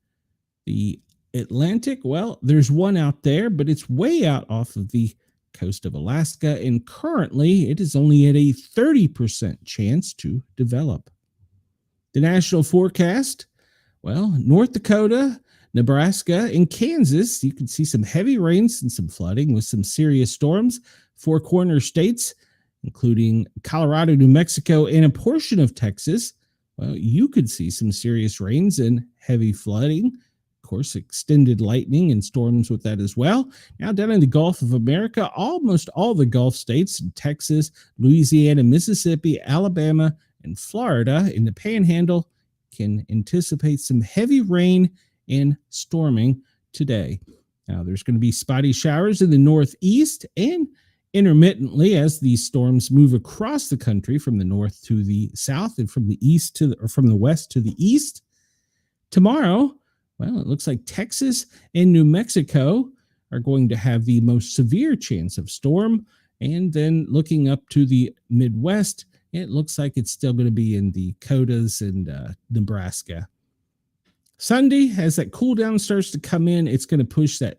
the Atlantic, well, there's one out there, but it's way out off of the coast of Alaska, and currently it is only at a 30% chance to develop. The national forecast, well, North Dakota, Nebraska, and Kansas, you can see some heavy rains and some flooding with some serious storms. Four corner states, including Colorado, New Mexico, and a portion of Texas, well, you could see some serious rains and heavy flooding. Of course, extended lightning and storms with that as well. Now down in the Gulf of America, almost all the Gulf states, Texas, Louisiana, Mississippi, Alabama, and Florida in the Panhandle can anticipate some heavy rain and storming today. Now, there's going to be spotty showers in the northeast and intermittently as these storms move across the country from the north to the south and from the east to from the west to the east. Tomorrow, well, it looks like Texas and New Mexico are going to have the most severe chance of storm. And then looking up to the Midwest, it looks like it's still going to be in the Dakotas and Nebraska. Sunday, as that cool down starts to come in, it's going to push that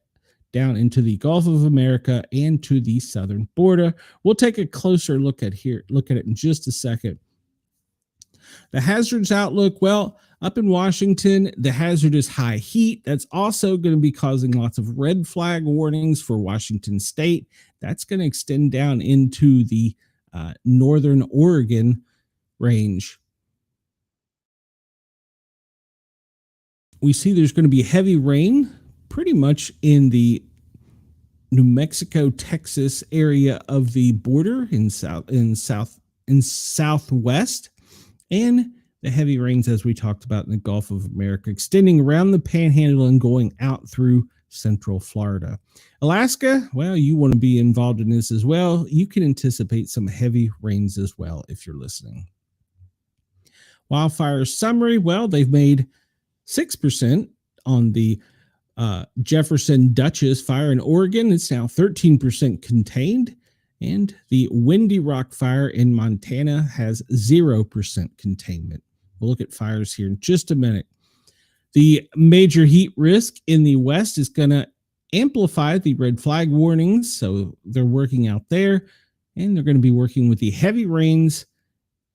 down into the Gulf of America and to the southern border. We'll take a closer look at it in just a second. The hazards outlook, well, up in Washington, the hazard is high heat. That's also going to be causing lots of red flag warnings for Washington State. That's going to extend down into the northern Oregon range. We see there's going to be heavy rain pretty much in the New Mexico, Texas area of the border in southwest, and the heavy rains, as we talked about, in the Gulf of America, extending around the Panhandle and going out through central Florida. Alaska, well, you want to be involved in this as well. You can anticipate some heavy rains as well if you're listening. Wildfire summary, well, they've made 6% on the Jefferson Duchess fire in Oregon. It's now 13% contained. And the Windy Rock fire in Montana has 0% containment. We'll look at fires here in just a minute. The major heat risk in the West is going to amplify the red flag warnings. So they're working out there, and they're going to be working with the heavy rains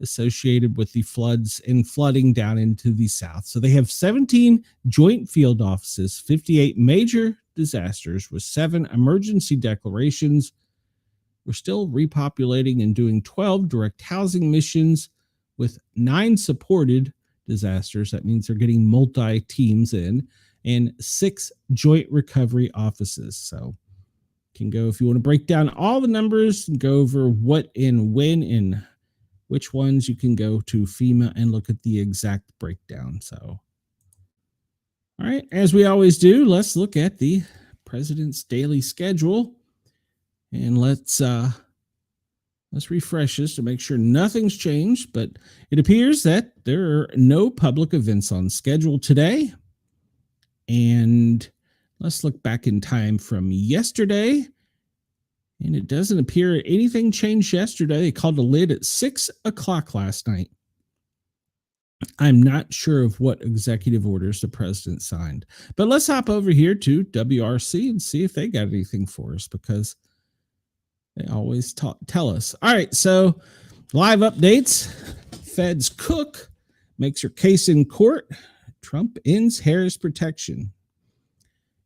associated with the floods and flooding down into the South. So they have 17 joint field offices, 58 major disasters with 7 emergency declarations. We're still repopulating and doing 12 direct housing missions with 9 supported disasters. That means they're getting multi-teams in, and 6 joint recovery offices. So you can go, if you want to break down all the numbers and go over what and when and which ones, you can go to FEMA and look at the exact breakdown. So, all right, as we always do, let's look at the president's daily schedule, and let's refresh this to make sure nothing's changed. But it appears that there are no public events on schedule today. And let's look back in time from yesterday. And it doesn't appear anything changed yesterday. They called the lid at 6 o'clock last night. I'm not sure of what executive orders the president signed. But let's hop over here to WRC and see if they got anything for us, because they always tell us. All right, so live updates. Fed's Cook makes her case in court. Trump ends Harris protection.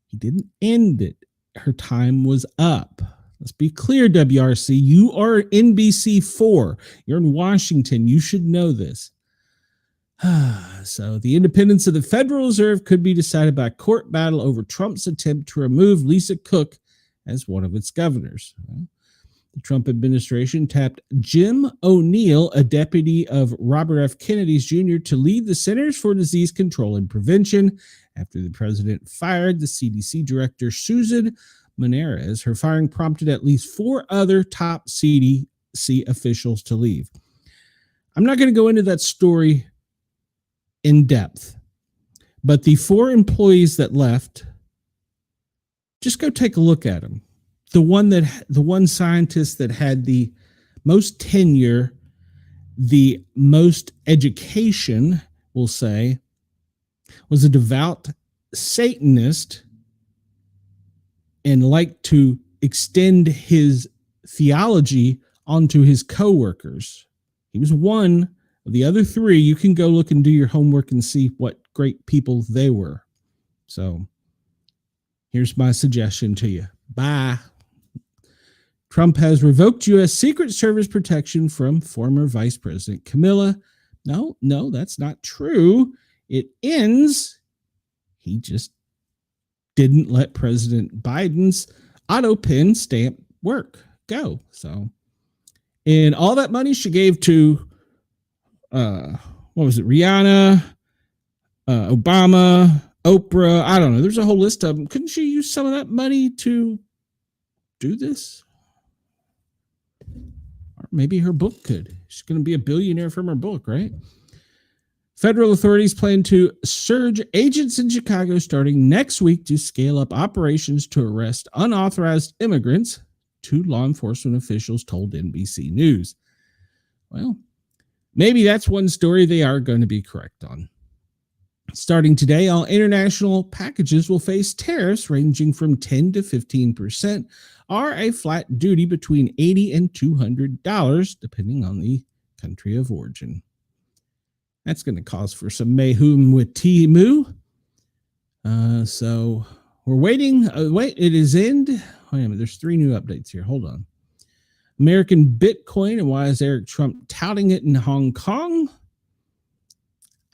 He didn't end it. Her time was up. Let's be clear, WRC. You are NBC4. You're in Washington. You should know this. So the independence of the Federal Reserve could be decided by a court battle over Trump's attempt to remove Lisa Cook as one of its governors. The Trump administration tapped Jim O'Neill, a deputy of Robert F. Kennedy's Jr., to lead the Centers for Disease Control and Prevention after the president fired the CDC director, Susan Menarez. Her firing prompted at least 4 other top CDC officials to leave. I'm not going to go into that story in depth, but the 4 employees that left, just go take a look at them. The one scientist that had the most tenure, the most education, we'll say, was a devout Satanist and liked to extend his theology onto his coworkers. He was one of the other 3. You can go look and do your homework and see what great people they were. So here's my suggestion to you. Bye. Trump has revoked U.S. Secret Service protection from former Vice President Camilla. No, that's not true. It ends. He just didn't let President Biden's auto pen stamp work go. So, and all that money she gave to, Rihanna, Obama, Oprah, I don't know. There's a whole list of them. Couldn't she use some of that money to do this? Or maybe her book could. She's going to be a billionaire from her book, right? Federal authorities plan to surge agents in Chicago starting next week to scale up operations to arrest unauthorized immigrants, 2 law enforcement officials told NBC News. Well, maybe that's one story they are going to be correct on. Starting today, all international packages will face tariffs ranging from 10 to 15%, or a flat duty between $80 and $200, depending on the country of origin. That's going to cause for some mayhem with Temu. So we're waiting. Wait, it is end. Wait a minute. There's 3 new updates here. Hold on. American Bitcoin, and why is Eric Trump touting it in Hong Kong?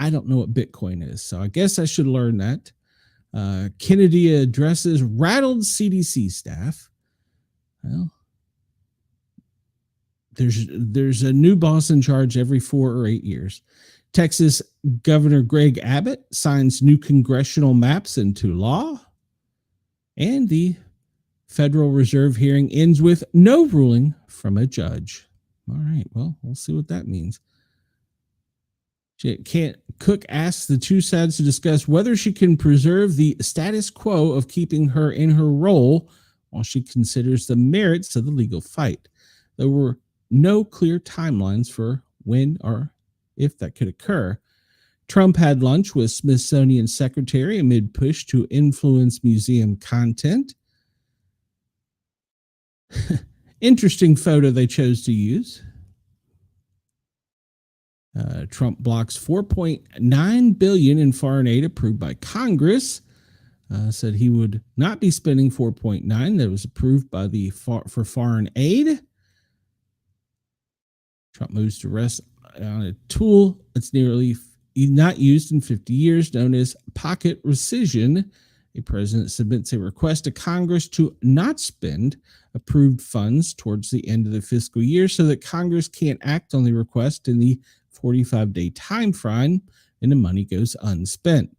I don't know what Bitcoin is, so I guess I should learn that. Kennedy addresses rattled CDC staff. Well, there's a new boss in charge every 4 or 8 years. Texas Governor Greg Abbott signs new congressional maps into law. And the Federal Reserve hearing ends with no ruling from a judge. All right, well, we'll see what that means. Cook asks the two sides to discuss whether she can preserve the status quo of keeping her in her role while she considers the merits of the legal fight. There were no clear timelines for when or if that could occur. Trump had lunch with Smithsonian Secretary amid push to influence museum content. Interesting photo they chose to use. Trump blocks $4.9 billion in foreign aid approved by Congress. Said he would not be spending $4.9 that was approved by for foreign aid. Trump moves to rest on a tool that's nearly not used in 50 years, known as pocket rescission. A president submits a request to Congress to not spend approved funds towards the end of the fiscal year so that Congress can't act on the request in the 45-day time frame, and the money goes unspent.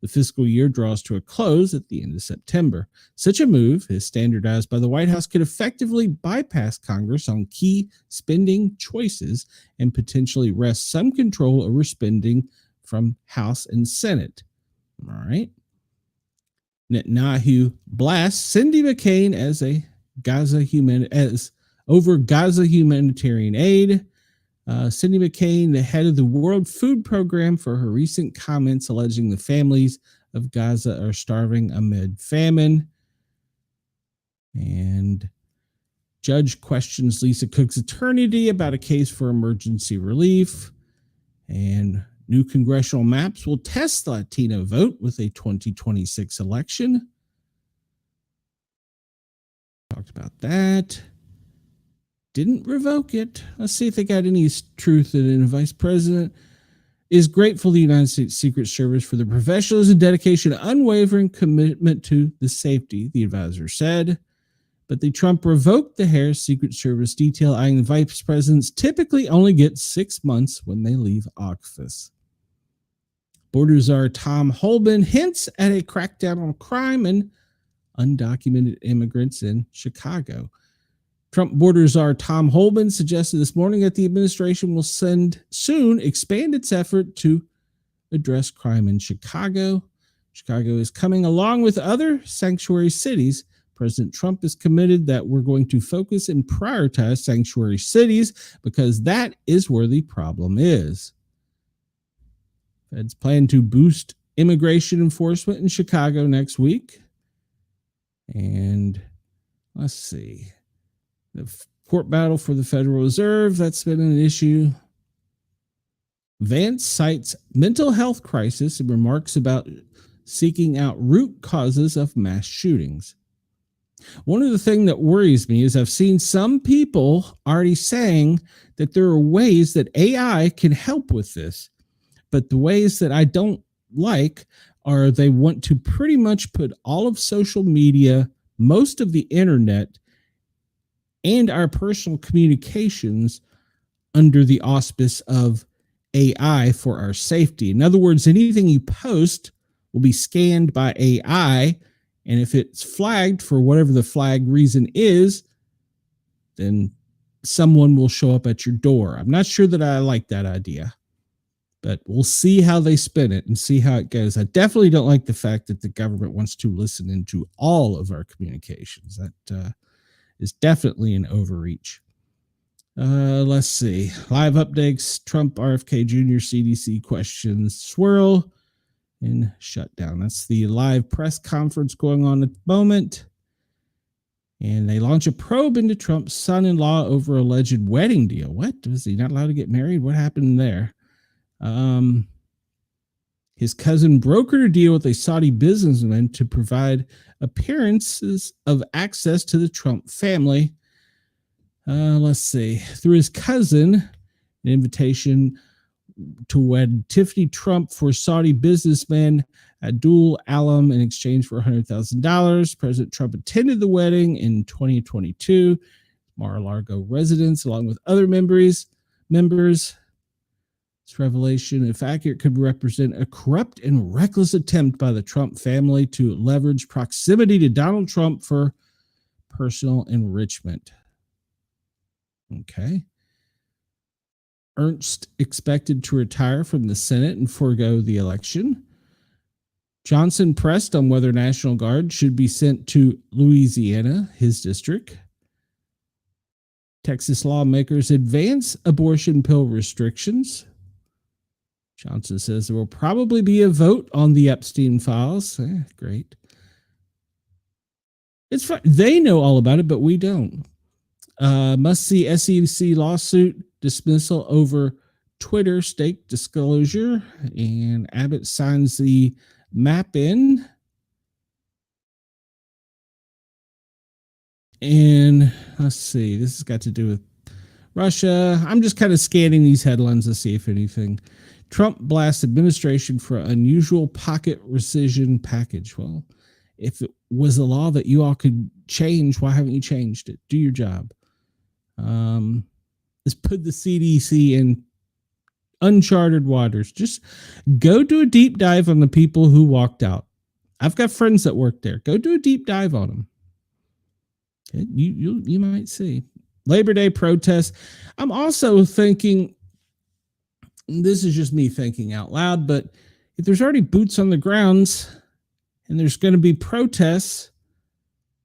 The fiscal year draws to a close at the end of September. Such a move, as standardized by the White House, could effectively bypass Congress on key spending choices and potentially wrest some control over spending from House and Senate. All right. Netanyahu blasts Cindy McCain as over Gaza humanitarian aid. Cindy McCain, the head of the World Food Program, for her recent comments alleging the families of Gaza are starving amid famine. And judge questions Lisa Cook's attorney about a case for emergency relief. And new congressional maps will test the Latino vote with a 2026 election. Talked about that. Didn't revoke it. Let's see if they got any truth in it. The vice president is grateful to the United States Secret Service for their professionalism, dedication, unwavering commitment to the safety, the advisor said. But the Trump revoked the Harris Secret Service detail, eyeing the vice presidents typically only get 6 months when they leave office. Border Czar Tom Holman hints at a crackdown on crime and undocumented immigrants in Chicago. Trump border czar Tom Holman suggested this morning that the administration will soon expand its effort to address crime in Chicago. Chicago is coming along with other sanctuary cities. President Trump is committed that we're going to focus and prioritize sanctuary cities because that is where the problem is. Feds plan to boost immigration enforcement in Chicago next week. And let's see. The court battle for the Federal Reserve, that's been an issue. Vance cites mental health crisis and remarks about seeking out root causes of mass shootings. One of the things that worries me is I've seen some people already saying that there are ways that AI can help with this. But the ways that I don't like are they want to pretty much put all of social media, most of the internet, and our personal communications under the auspice of AI for our safety. In other words, anything you post will be scanned by AI, and if it's flagged for whatever the flag reason is, then someone will show up at your door. I'm not sure that I like that idea, but we'll see how they spin it and see how it goes. I definitely don't like the fact that the government wants to listen into all of our communications. That is definitely an overreach. Let's see. Live updates. Trump, RFK Jr., CDC questions swirl. and shut down. That's the live press conference going on at the moment. And they launch a probe into Trump's son-in-law over alleged wedding deal. What? Was he not allowed to get married? What happened there? His cousin brokered a deal with a Saudi businessman to provide appearances of access to the Trump family. Let's see. Through his cousin, an invitation to wed Tiffany Trump for Saudi businessman Abdul Alam in exchange for $100,000. President Trump attended the wedding in 2022, Mar-a-Lago residence, along with other members. This revelation, if accurate, could represent a corrupt and reckless attempt by the Trump family to leverage proximity to Donald Trump for personal enrichment. Okay. Ernst expected to retire from the Senate and forego the election. Johnson pressed on whether National Guard should be sent to Louisiana, his district. Texas lawmakers advance abortion pill restrictions. Johnson says there will probably be a vote on the Epstein files. Great. It's fine. They know all about it, but we don't. Must see SEC lawsuit dismissal over Twitter stake disclosure, and Abbott signs the map in. And let's see, this has got to do with Russia. I'm just kind of scanning these headlines to see if anything. Trump blasts administration for unusual pocket rescission package. Well, if it was a law that you all could change, why haven't you changed it? Do your job. Let's put the CDC in uncharted waters. Just go do a deep dive on the people who walked out. I've got friends that work there. Go do a deep dive on them. Okay, you might see. Labor Day protests. I'm also thinking, this is just me thinking out loud, but if there's already boots on the grounds and there's going to be protests,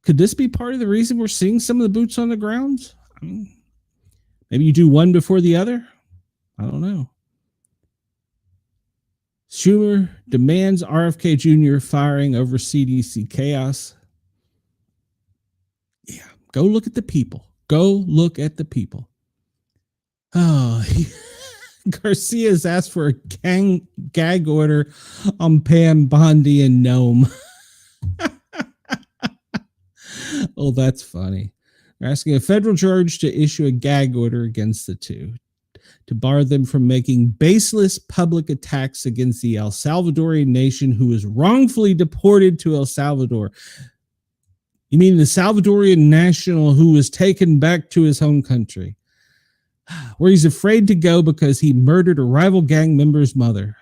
could this be part of the reason we're seeing some of the boots on the grounds? I mean, maybe you do one before the other. I don't know. Schumer demands RFK Jr. firing over CDC chaos. Yeah, go look at the people. Go look at the people. Oh, Garcia's asked for a gag order on Pam Bondi and Nome. Oh, that's funny. They're asking a federal judge to issue a gag order against the two to bar them from making baseless public attacks against the El Salvadorian nation who was wrongfully deported to El Salvador. You mean the Salvadorian national who was taken back to his home country, where he's afraid to go because he murdered a rival gang member's mother.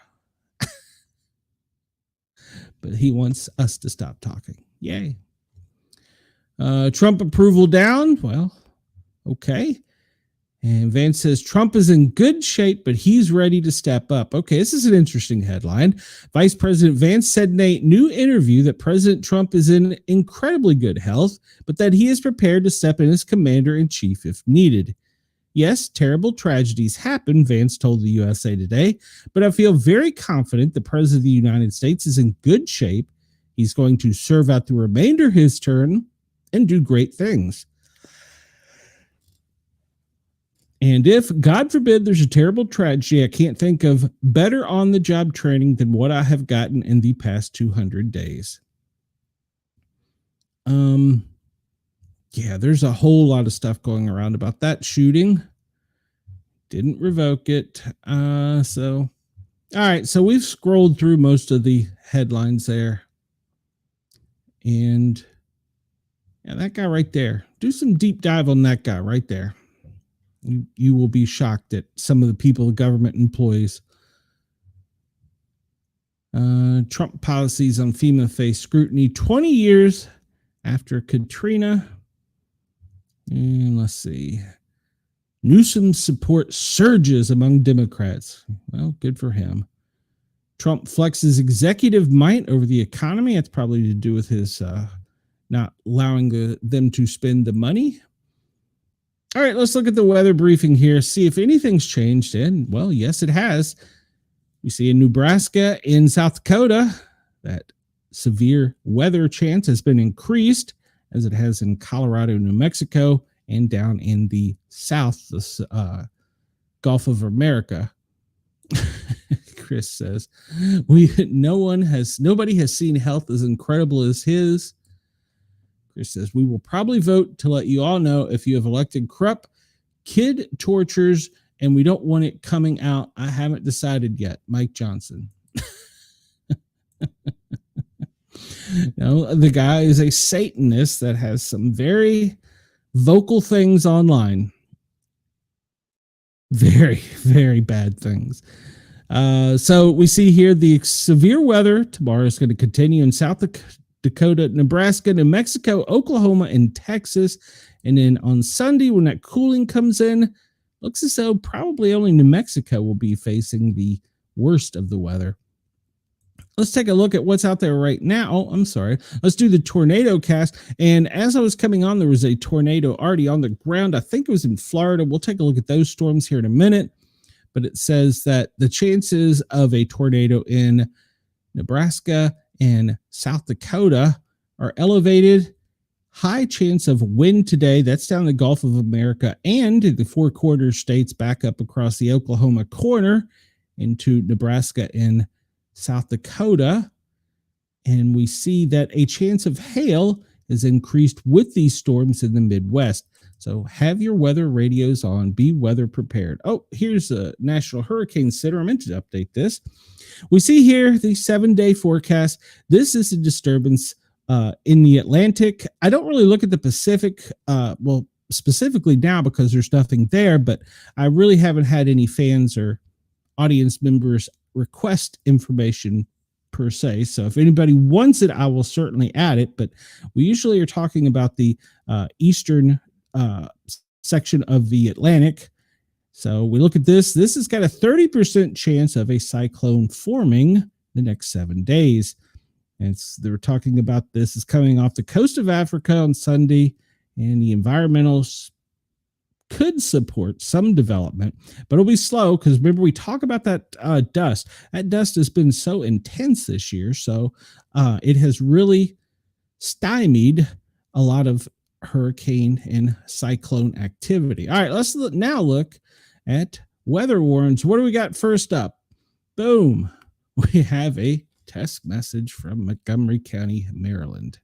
But he wants us to stop talking. Yay. Trump approval down. Well, okay. And Vance says Trump is in good shape, but he's ready to step up. Okay, this is an interesting headline. Vice President Vance said in a new interview that President Trump is in incredibly good health, but that he is prepared to step in as commander-in-chief if needed. Yes, terrible tragedies happen, Vance told the USA Today, but I feel very confident the President of the United States is in good shape. He's going to serve out the remainder of his term and do great things. And if, God forbid, there's a terrible tragedy, I can't think of better on-the-job training than what I have gotten in the past 200 days. Yeah, there's a whole lot of stuff going around about that shooting. Didn't revoke it. All right, so we've scrolled through most of the headlines there. And yeah, that guy right there. Do some deep dive on that guy right there. You will be shocked at some of the people, government employees. Trump policies on FEMA face scrutiny 20 years after Katrina. And let's see. Newsom's support surges among Democrats. Well, good for him. Trump flexes executive might over the economy. That's probably to do with his not allowing them to spend the money. All right, let's look at the weather briefing here, see if anything's changed. And, well, yes, it has. We see in Nebraska and South Dakota that severe weather chance has been increased, as it has in Colorado, New Mexico, and down in the South, the Gulf of America. Chris says, nobody has seen health as incredible as his. Chris says, we will probably vote to let you all know if you have elected corrupt kid tortures, and we don't want it coming out. I haven't decided yet. Mike Johnson. No, the guy is a Satanist that has some very vocal things online. Very, very bad things. So we see here the severe weather tomorrow is going to continue in South Dakota, Nebraska, New Mexico, Oklahoma, and Texas. And then on Sunday, when that cooling comes in, looks as though probably only New Mexico will be facing the worst of the weather. Let's take a look at what's out there right now. Oh, I'm sorry. Let's do the tornado cast. And as I was coming on, there was a tornado already on the ground. I think it was in Florida. We'll take a look at those storms here in a minute. But it says that the chances of a tornado in Nebraska and South Dakota are elevated. High chance of wind today. That's down the Gulf of America and the Four Corners states back up across the Oklahoma corner into Nebraska and South Dakota. And we see that a chance of hail is increased with these storms in the Midwest. So have your weather radios on, be weather prepared. Oh, here's a National Hurricane Center. I meant to update this. We see here the 7-day forecast. This is a disturbance in the Atlantic. I don't really look at the Pacific, specifically now because there's nothing there, but I really haven't had any fans or audience members request information per se. So if anybody wants it, I will certainly add it, but we usually are talking about the eastern section of the Atlantic. So we look at this. This has got a 30% chance of a cyclone forming the next 7 days. And they're talking about this is coming off the coast of Africa on Sunday, and the environmentalists could support some development, but it'll be slow because remember we talk about that dust. That dust has been so intense this year, so it has really stymied a lot of hurricane and cyclone activity. All right, let's now look at weather warnings. What do we got first up? Boom. We have a text message from Montgomery County, Maryland.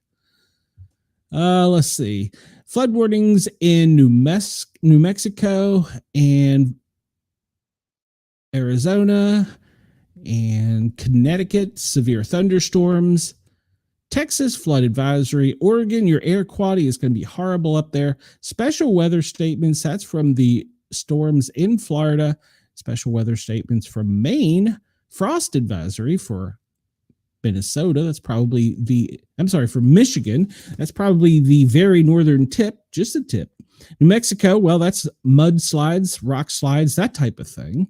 Let's see. Flood warnings in New Mexico and Arizona and Connecticut. Severe thunderstorms. Texas flood advisory. Oregon, your air quality is going to be horrible up there. Special weather statements. That's from the storms in Florida. Special weather statements from Maine. Frost advisory for Minnesota. That's probably for Michigan. That's probably the very northern tip, just a tip. New Mexico, well, that's mudslides, rock slides, that type of thing.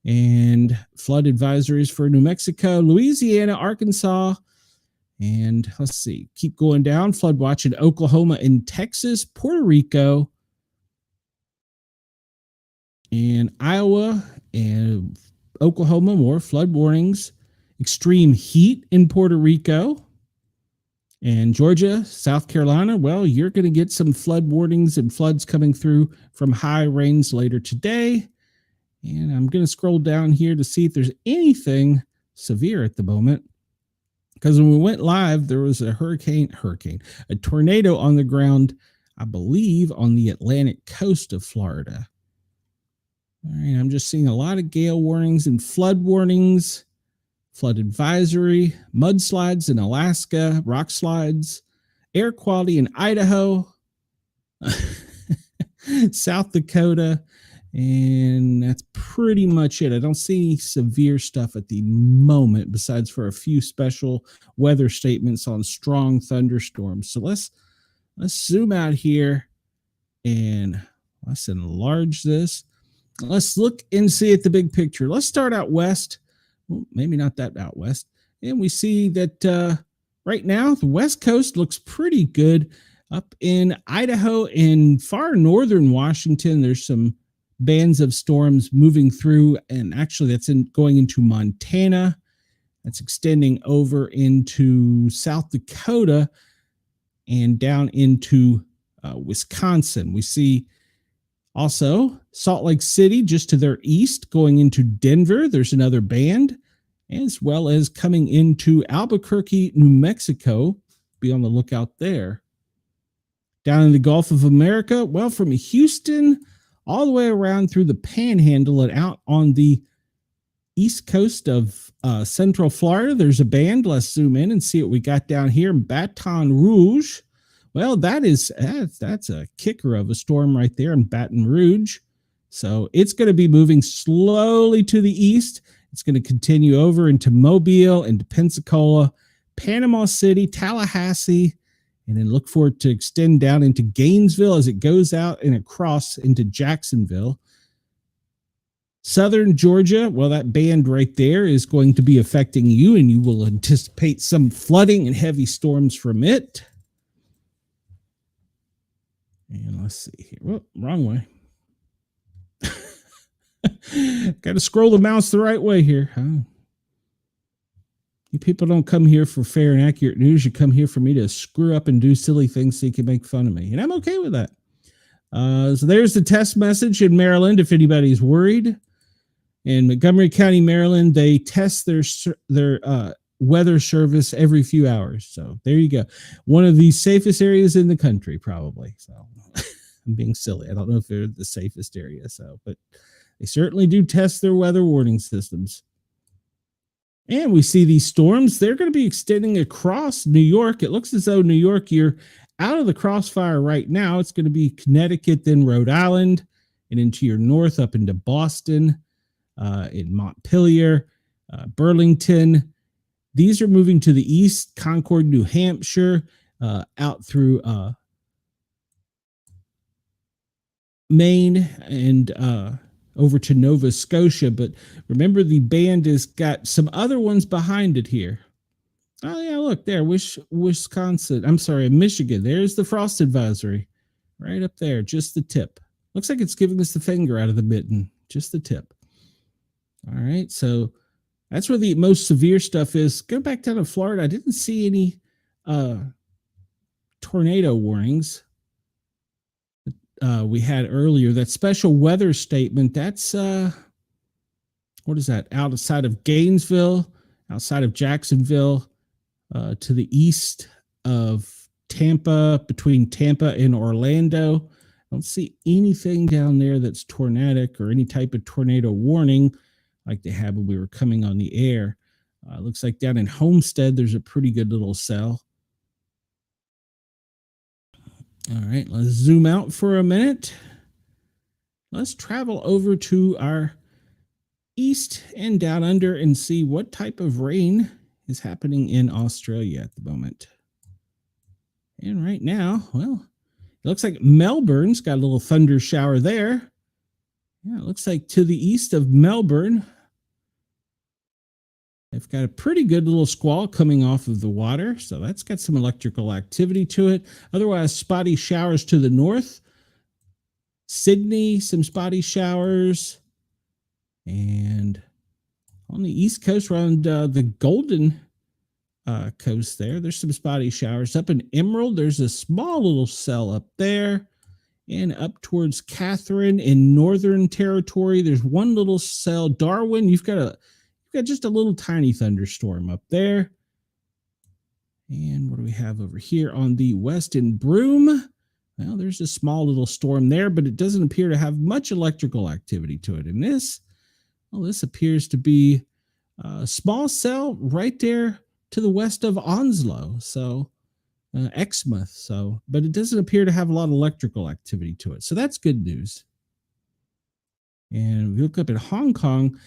And flood advisories for New Mexico, Louisiana, Arkansas, and let's see, keep going down. Flood watch in Oklahoma and Texas, Puerto Rico, and Iowa and Oklahoma, more flood warnings. Extreme heat in Puerto Rico and Georgia, South Carolina. Well, you're going to get some flood warnings and floods coming through from high rains later today. And I'm going to scroll down here to see if there's anything severe at the moment. Because when we went live, there was a a tornado on the ground, I believe, on the Atlantic coast of Florida. All right, I'm just seeing a lot of gale warnings and flood warnings. Flood advisory, mudslides in Alaska, rock slides, air quality in Idaho, South Dakota, and that's pretty much it. I don't see any severe stuff at the moment besides for a few special weather statements on strong thunderstorms. So let's zoom out here and let's enlarge this. Let's look and see at the big picture. Let's start out west. Well, maybe not that out west. And we see that right now, the West Coast looks pretty good. Up in Idaho and far northern Washington, there's some bands of storms moving through, and actually that's going into Montana. That's extending over into South Dakota and down into Wisconsin. We see also Salt Lake City just to their east going into Denver. There's another band, as well as coming into Albuquerque, New Mexico. Be on the lookout there. Down in the Gulf of America, well, from Houston all the way around through the Panhandle and out on the east coast of Central Florida, there's a band. Let's zoom in and see what we got down here in Baton Rouge. Well, that's a kicker of a storm right there in Baton Rouge. So it's going to be moving slowly to the east. It's going to continue over into Mobile, into Pensacola, Panama City, Tallahassee, and then look for it to extend down into Gainesville as it goes out and across into Jacksonville. Southern Georgia, well, that band right there is going to be affecting you, and you will anticipate some flooding and heavy storms from it. And let's see here. Whoop, wrong way. Got to scroll the mouse the right way here. Huh? You people don't come here for fair and accurate news. You come here for me to screw up and do silly things so you can make fun of me. And I'm okay with that. So there's the test message in Maryland, if anybody's worried. In Montgomery County, Maryland, they test their weather service every few hours. So there you go. One of the safest areas in the country, probably. So I'm being silly. I don't know if they're the safest area. But they certainly do test their weather warning systems. And we see these storms. They're going to be extending across New York. It looks as though New York, you're out of the crossfire right now. It's going to be Connecticut, then Rhode Island, and into your north up into Boston, in Montpelier, Burlington. These are moving to the east, Concord, New Hampshire, out through Maine and over to Nova Scotia. But remember, the band has got some other ones behind it here. Oh, yeah, look there, Wisconsin. I'm sorry, Michigan. There's the frost advisory right up there, just the tip. Looks like it's giving us the finger out of the mitten, just the tip. All right, so that's where the most severe stuff is. Go back down to Florida. I didn't see any tornado warnings we had earlier. That special weather statement, that's, what is that? Outside of Gainesville, outside of Jacksonville, to the east of Tampa, between Tampa and Orlando. I don't see anything down there that's tornadic or any type of tornado warning like they had when we were coming on the air. Looks like down in Homestead, there's a pretty good little cell. All right, let's zoom out for a minute. Let's travel over to our east and down under and see what type of rain is happening in Australia at the moment. And right now, well, it looks like Melbourne's got a little thunder shower there. Yeah, it looks like to the east of Melbourne, they've got a pretty good little squall coming off of the water. So that's got some electrical activity to it. Otherwise, spotty showers to the north. Sydney, some spotty showers. And on the east coast around the Golden Coast there's some spotty showers. Up in Emerald, there's a small little cell up there. And up towards Catherine in Northern Territory, there's one little cell. Darwin, you've got just a little tiny thunderstorm up there. And what do we have over here on the west in Broome? Well, there's a small little storm there, but it doesn't appear to have much electrical activity to it. And this appears to be a small cell right there to the west of Onslow. So Exmouth. So, but it doesn't appear to have a lot of electrical activity to it. So that's good news. And we look up at Hong Kong,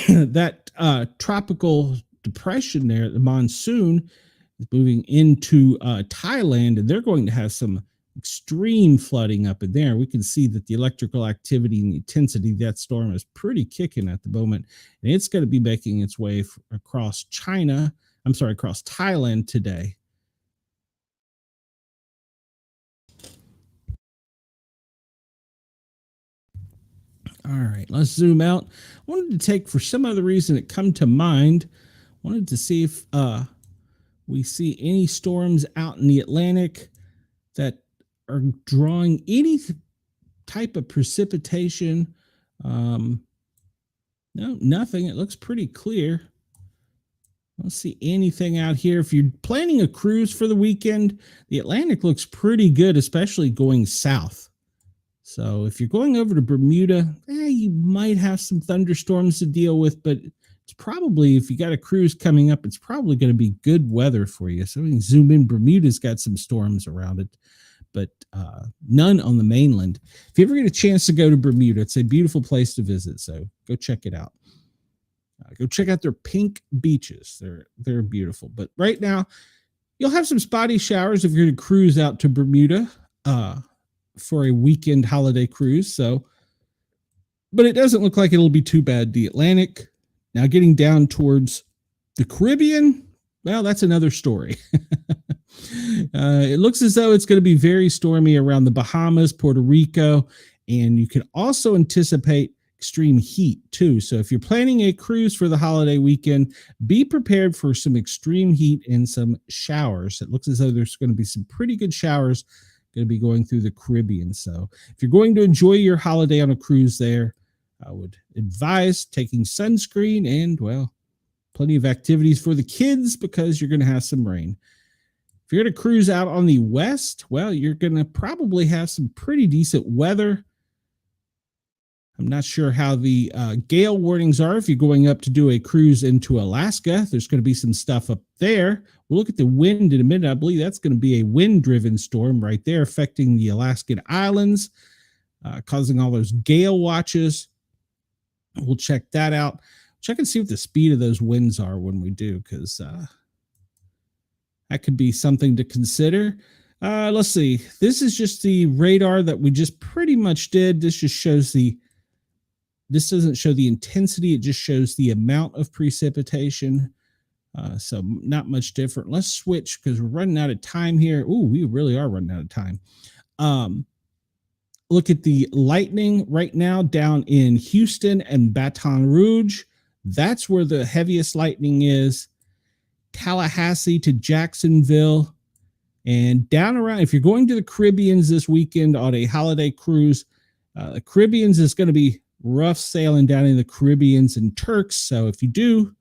that tropical depression there, the monsoon, is moving into Thailand, and they're going to have some extreme flooding up in there. We can see that the electrical activity and the intensity of that storm is pretty kicking at the moment, and it's going to be making its way across across Thailand today. All right, let's zoom out. I wanted to take, for some other reason it come to mind, wanted to see if we see any storms out in the Atlantic that are drawing any type of precipitation. No, nothing. It looks pretty clear. I don't see anything out here. If you're planning a cruise for the weekend, the Atlantic looks pretty good, especially going south. So if you're going over to Bermuda, you might have some thunderstorms to deal with, but it's probably, if you got a cruise coming up, it's probably going to be good weather for you. So we can zoom in. Bermuda's got some storms around it, but none on the mainland. If you ever get a chance to go to Bermuda, it's a beautiful place to visit. So go check it out. Go check out their pink beaches. They're beautiful. But right now, you'll have some spotty showers if you're going to cruise out to Bermuda for a weekend holiday cruise. So, but it doesn't look like it'll be too bad. The Atlantic, now getting down towards the Caribbean, well, that's another story. It looks as though it's going to be very stormy around the Bahamas, Puerto Rico, and you can also anticipate extreme heat too. So if you're planning a cruise for the holiday weekend, be prepared for some extreme heat and some showers. It looks as though there's going to be some pretty good showers going to be going through the Caribbean. So if you're going to enjoy your holiday on a cruise there, I would advise taking sunscreen and, well, plenty of activities for the kids because you're going to have some rain. If you're going to cruise out on the west, well, you're going to probably have some pretty decent weather. I'm not sure how the gale warnings are if you're going up to do a cruise into Alaska. There's going to be some stuff up there. We'll look at the wind in a minute. I believe that's going to be a wind-driven storm right there affecting the Alaskan islands, causing all those gale watches. We'll check that out. Check and see what the speed of those winds are when we do, because that could be something to consider. Let's see. This is just the radar that we just pretty much did. This just shows this doesn't show the intensity. It just shows the amount of precipitation. So not much different. Let's switch because we're running out of time here. Ooh, we really are running out of time. Look at the lightning right now down in Houston and Baton Rouge. That's where the heaviest lightning is. Tallahassee to Jacksonville. And down around, if you're going to the Caribbeans this weekend on a holiday cruise, the Caribbeans is going to be rough sailing down in the Caribbeans and Turks. So if you do,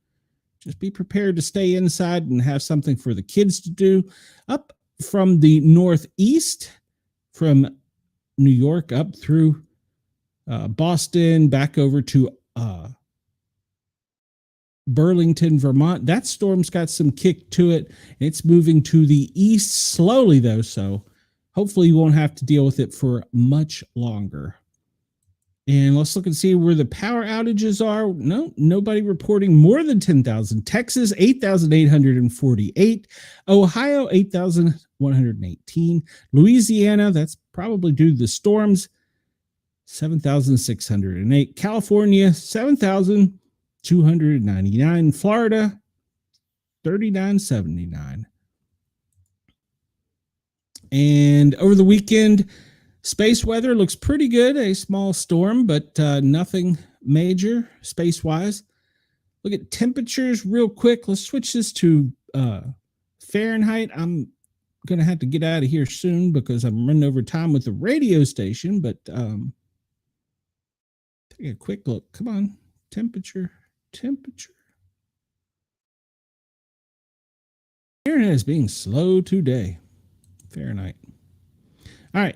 just be prepared to stay inside and have something for the kids to do. Up from the northeast, from New York up through Boston, back over to Burlington, Vermont. That storm's got some kick to it. It's moving to the east slowly, though, so hopefully you won't have to deal with it for much longer. And let's look and see where the power outages are. No, nobody reporting more than 10,000. Texas, 8,848. Ohio, 8,118. Louisiana, that's probably due to the storms, 7,608. California, 7,299. Florida, 3,979. And over the weekend, space weather looks pretty good. A small storm, but nothing major space-wise. Look at temperatures real quick. Let's switch this to Fahrenheit. I'm going to have to get out of here soon because I'm running over time with the radio station, but take a quick look. Come on. Temperature. Fahrenheit is being slow today. Fahrenheit. All right.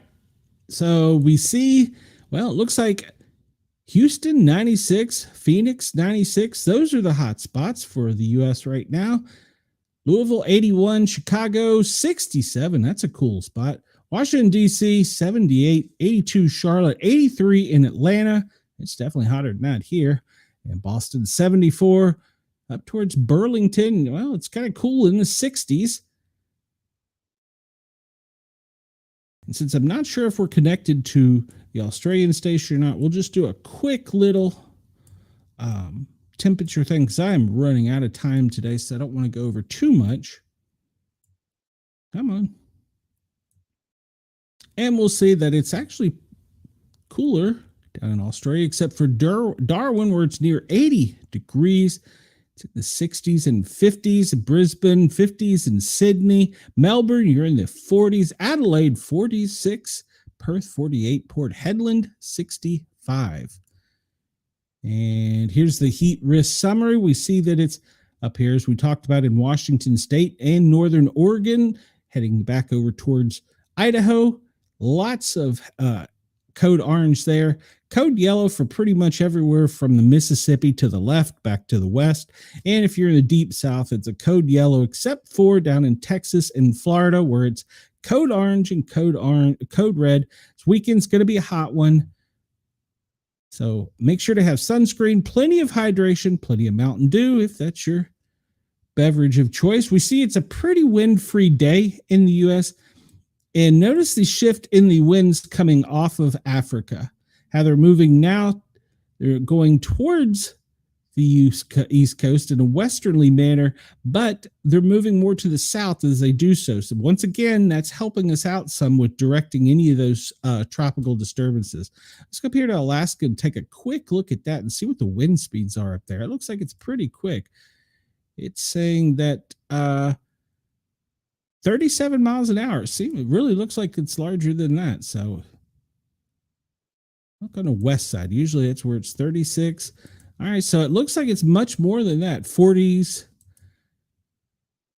So we see, well, it looks like Houston 96, Phoenix 96. Those are the hot spots for the U.S. right now. Louisville 81, Chicago 67. That's a cool spot. Washington, D.C. 78, 82 Charlotte, 83 in Atlanta. It's definitely hotter than that here. And Boston 74. Up towards Burlington, well, it's kind of cool in the 60s. And since I'm not sure if we're connected to the Australian station or not, we'll just do a quick little temperature thing because I'm running out of time today, so I don't want to go over too much. Come on. And we'll see that it's actually cooler down in Australia, except for Darwin, where it's near 80 degrees. It's in the 60s and 50s. Brisbane, 50s, and Sydney. Melbourne, you're in the 40s. Adelaide, 46. Perth, 48. Port Hedland, 65. And here's the heat risk summary. We see that it's up here, as we talked about, in Washington State and Northern Oregon, heading back over towards Idaho. Lots of code orange there. Code yellow for pretty much everywhere from the Mississippi to the left, back to the west. And if you're in the deep south, it's a code yellow, except for down in Texas and Florida, where it's code orange and code red. This weekend's going to be a hot one. So make sure to have sunscreen, plenty of hydration, plenty of Mountain Dew, if that's your beverage of choice. We see it's a pretty wind-free day in the U.S., and notice the shift in the winds coming off of Africa, how they're moving now. They're going towards the East Coast in a westerly manner, but they're moving more to the south as they do so. So once again, that's helping us out some with directing any of those tropical disturbances. Let's go up here to Alaska and take a quick look at that and see what the wind speeds are up there. It looks like it's pretty quick. It's saying that 37 miles an hour. See, it really looks like it's larger than that. So look on the west side. Usually that's where it's 36. All right, so it looks like it's much more than that, 40s.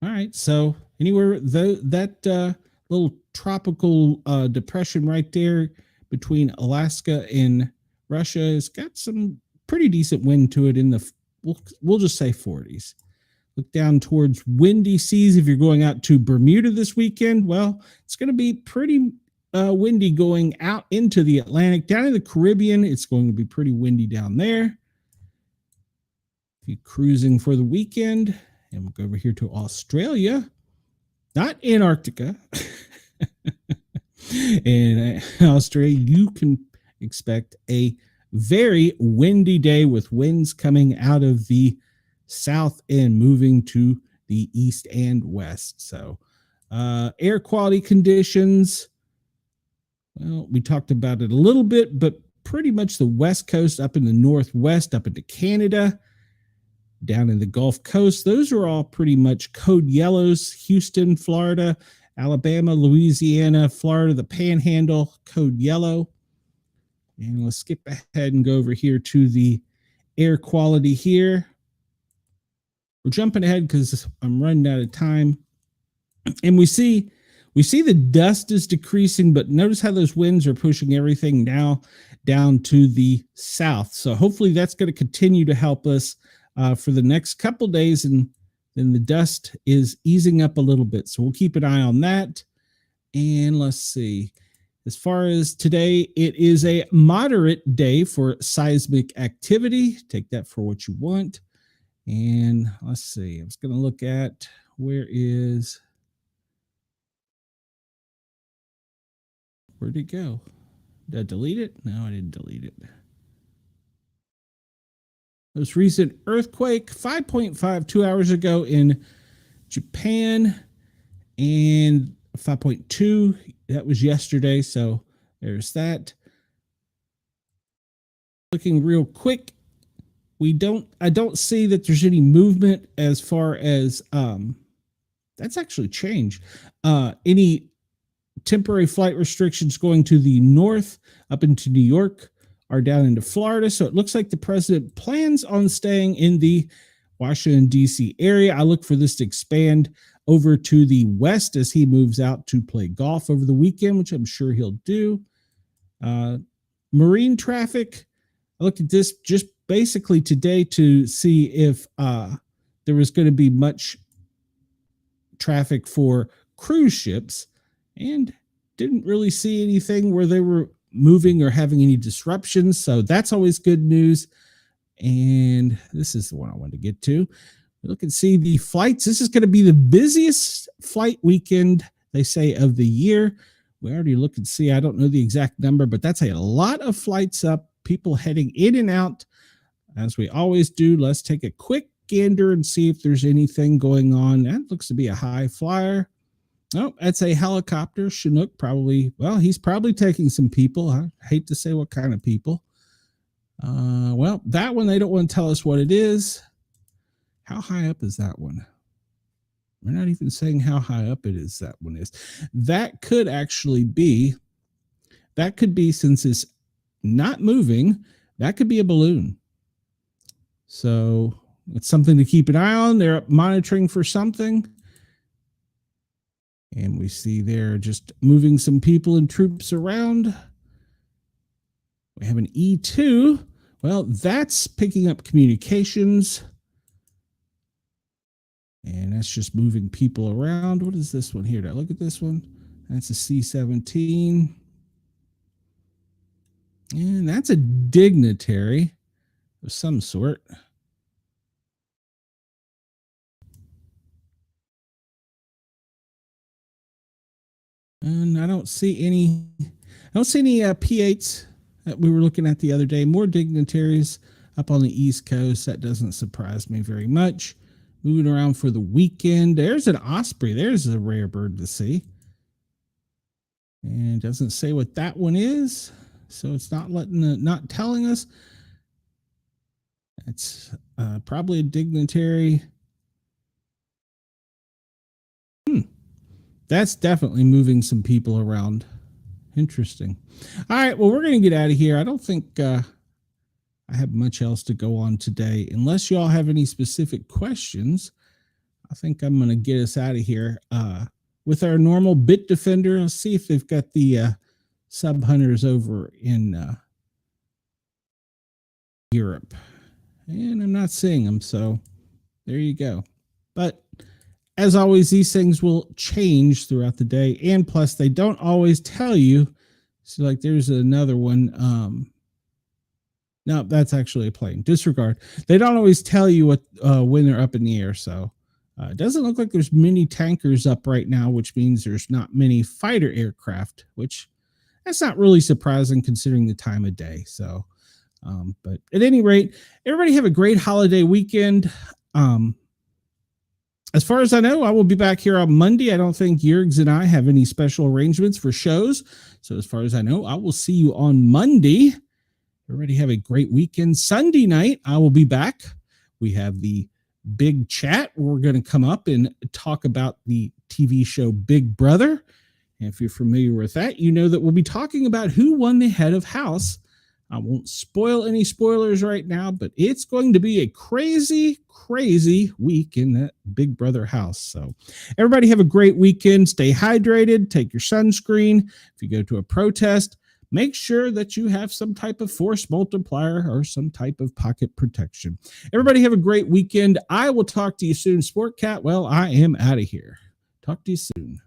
All right, so anywhere that little tropical depression right there between Alaska and Russia has got some pretty decent wind to it in the, we'll just say 40s. Look down towards windy seas. If you're going out to Bermuda this weekend, well, it's going to be pretty windy going out into the Atlantic. Down in the Caribbean, it's going to be pretty windy down there. If you're cruising for the weekend, and we'll go over here to Australia, not Antarctica. In Australia, you can expect a very windy day with winds coming out of the south and moving to the east and west. So air quality conditions, well, we talked about it a little bit, but pretty much the west coast up in the northwest, up into Canada, down in the Gulf Coast, those are all pretty much code yellows. Houston, Florida, Alabama, Louisiana, Florida, the Panhandle, code yellow. And let's skip ahead and go over here to the air quality here. We're jumping ahead because I'm running out of time. And we see the dust is decreasing, but notice how those winds are pushing everything now down to the south. So hopefully that's going to continue to help us for the next couple days, and then the dust is easing up a little bit. So we'll keep an eye on that. And let's see. As far as today, it is a moderate day for seismic activity. Take that for what you want. And let's see, I was going to look at where'd it go? Did I delete it? No, I didn't delete it. Most recent earthquake, 5.5 2 hours ago in Japan, and 5.2, that was yesterday. So there's that. Looking real quick. I don't see that there's any movement as far as that's actually changed. Any temporary flight restrictions going to the north up into New York are down into Florida. So it looks like the president plans on staying in the Washington, D.C. area. I look for this to expand over to the west as he moves out to play golf over the weekend, which I'm sure he'll do. Marine traffic. I looked at this just basically today to see if there was going to be much traffic for cruise ships, and didn't really see anything where they were moving or having any disruptions. So that's always good news. And this is the one I wanted to get to. Look and see the flights. This is going to be the busiest flight weekend, they say, of the year. We already look and see. I don't know the exact number, but that's a lot of flights up, people heading in and out. As we always do, let's take a quick gander and see if there's anything going on. That looks to be a high flyer. Oh, that's a helicopter. Chinook probably, well, he's probably taking some people. I hate to say what kind of people. Well, that one, they don't want to tell us what it is. How high up is that one? We're not even saying how high up it is that one is. That could actually be, since it's not moving, that could be a balloon. So it's something to keep an eye on. They're monitoring for something. And we see they're just moving some people and troops around. We have an E2. Well, that's picking up communications. And that's just moving people around. What is this one here? Did I look at this one? That's a C-17. And that's a dignitary of some sort. And I don't see any P8s that we were looking at the other day. More dignitaries up on the East Coast. That doesn't surprise me very much. Moving around for the weekend. There's an osprey. There's a rare bird to see. And it doesn't say what that one is. So it's not not telling us. It's probably a dignitary. That's definitely moving some people around. Interesting. All right. Well, we're going to get out of here. I don't think I have much else to go on today. Unless y'all have any specific questions, I think I'm going to get us out of here with our normal bit defender. Let's see if they've got the sub hunters over in Europe. And I'm not seeing them. So there you go. But as always, these things will change throughout the day. And plus, they don't always tell you. So like there's another one. No, that's actually a plane. Disregard. They don't always tell you what when they're up in the air. So it doesn't look like there's many tankers up right now, which means there's not many fighter aircraft, which that's not really surprising considering the time of day. So, but at any rate, everybody have a great holiday weekend. As far as I know, I will be back here on Monday. I don't think Jurgs and I have any special arrangements for shows. So as far as I know, I will see you on Monday. Everybody have a great weekend. Sunday night, I will be back. We have the big chat. We're going to come up and talk about the TV show Big Brother. And if you're familiar with that, you know that we'll be talking about who won the head of house. I won't spoil any spoilers right now, but it's going to be a crazy, crazy week in that Big Brother house. So everybody have a great weekend. Stay hydrated. Take your sunscreen. If you go to a protest, make sure that you have some type of force multiplier or some type of pocket protection. Everybody have a great weekend. I will talk to you soon. Sportcat, well, I am out of here. Talk to you soon.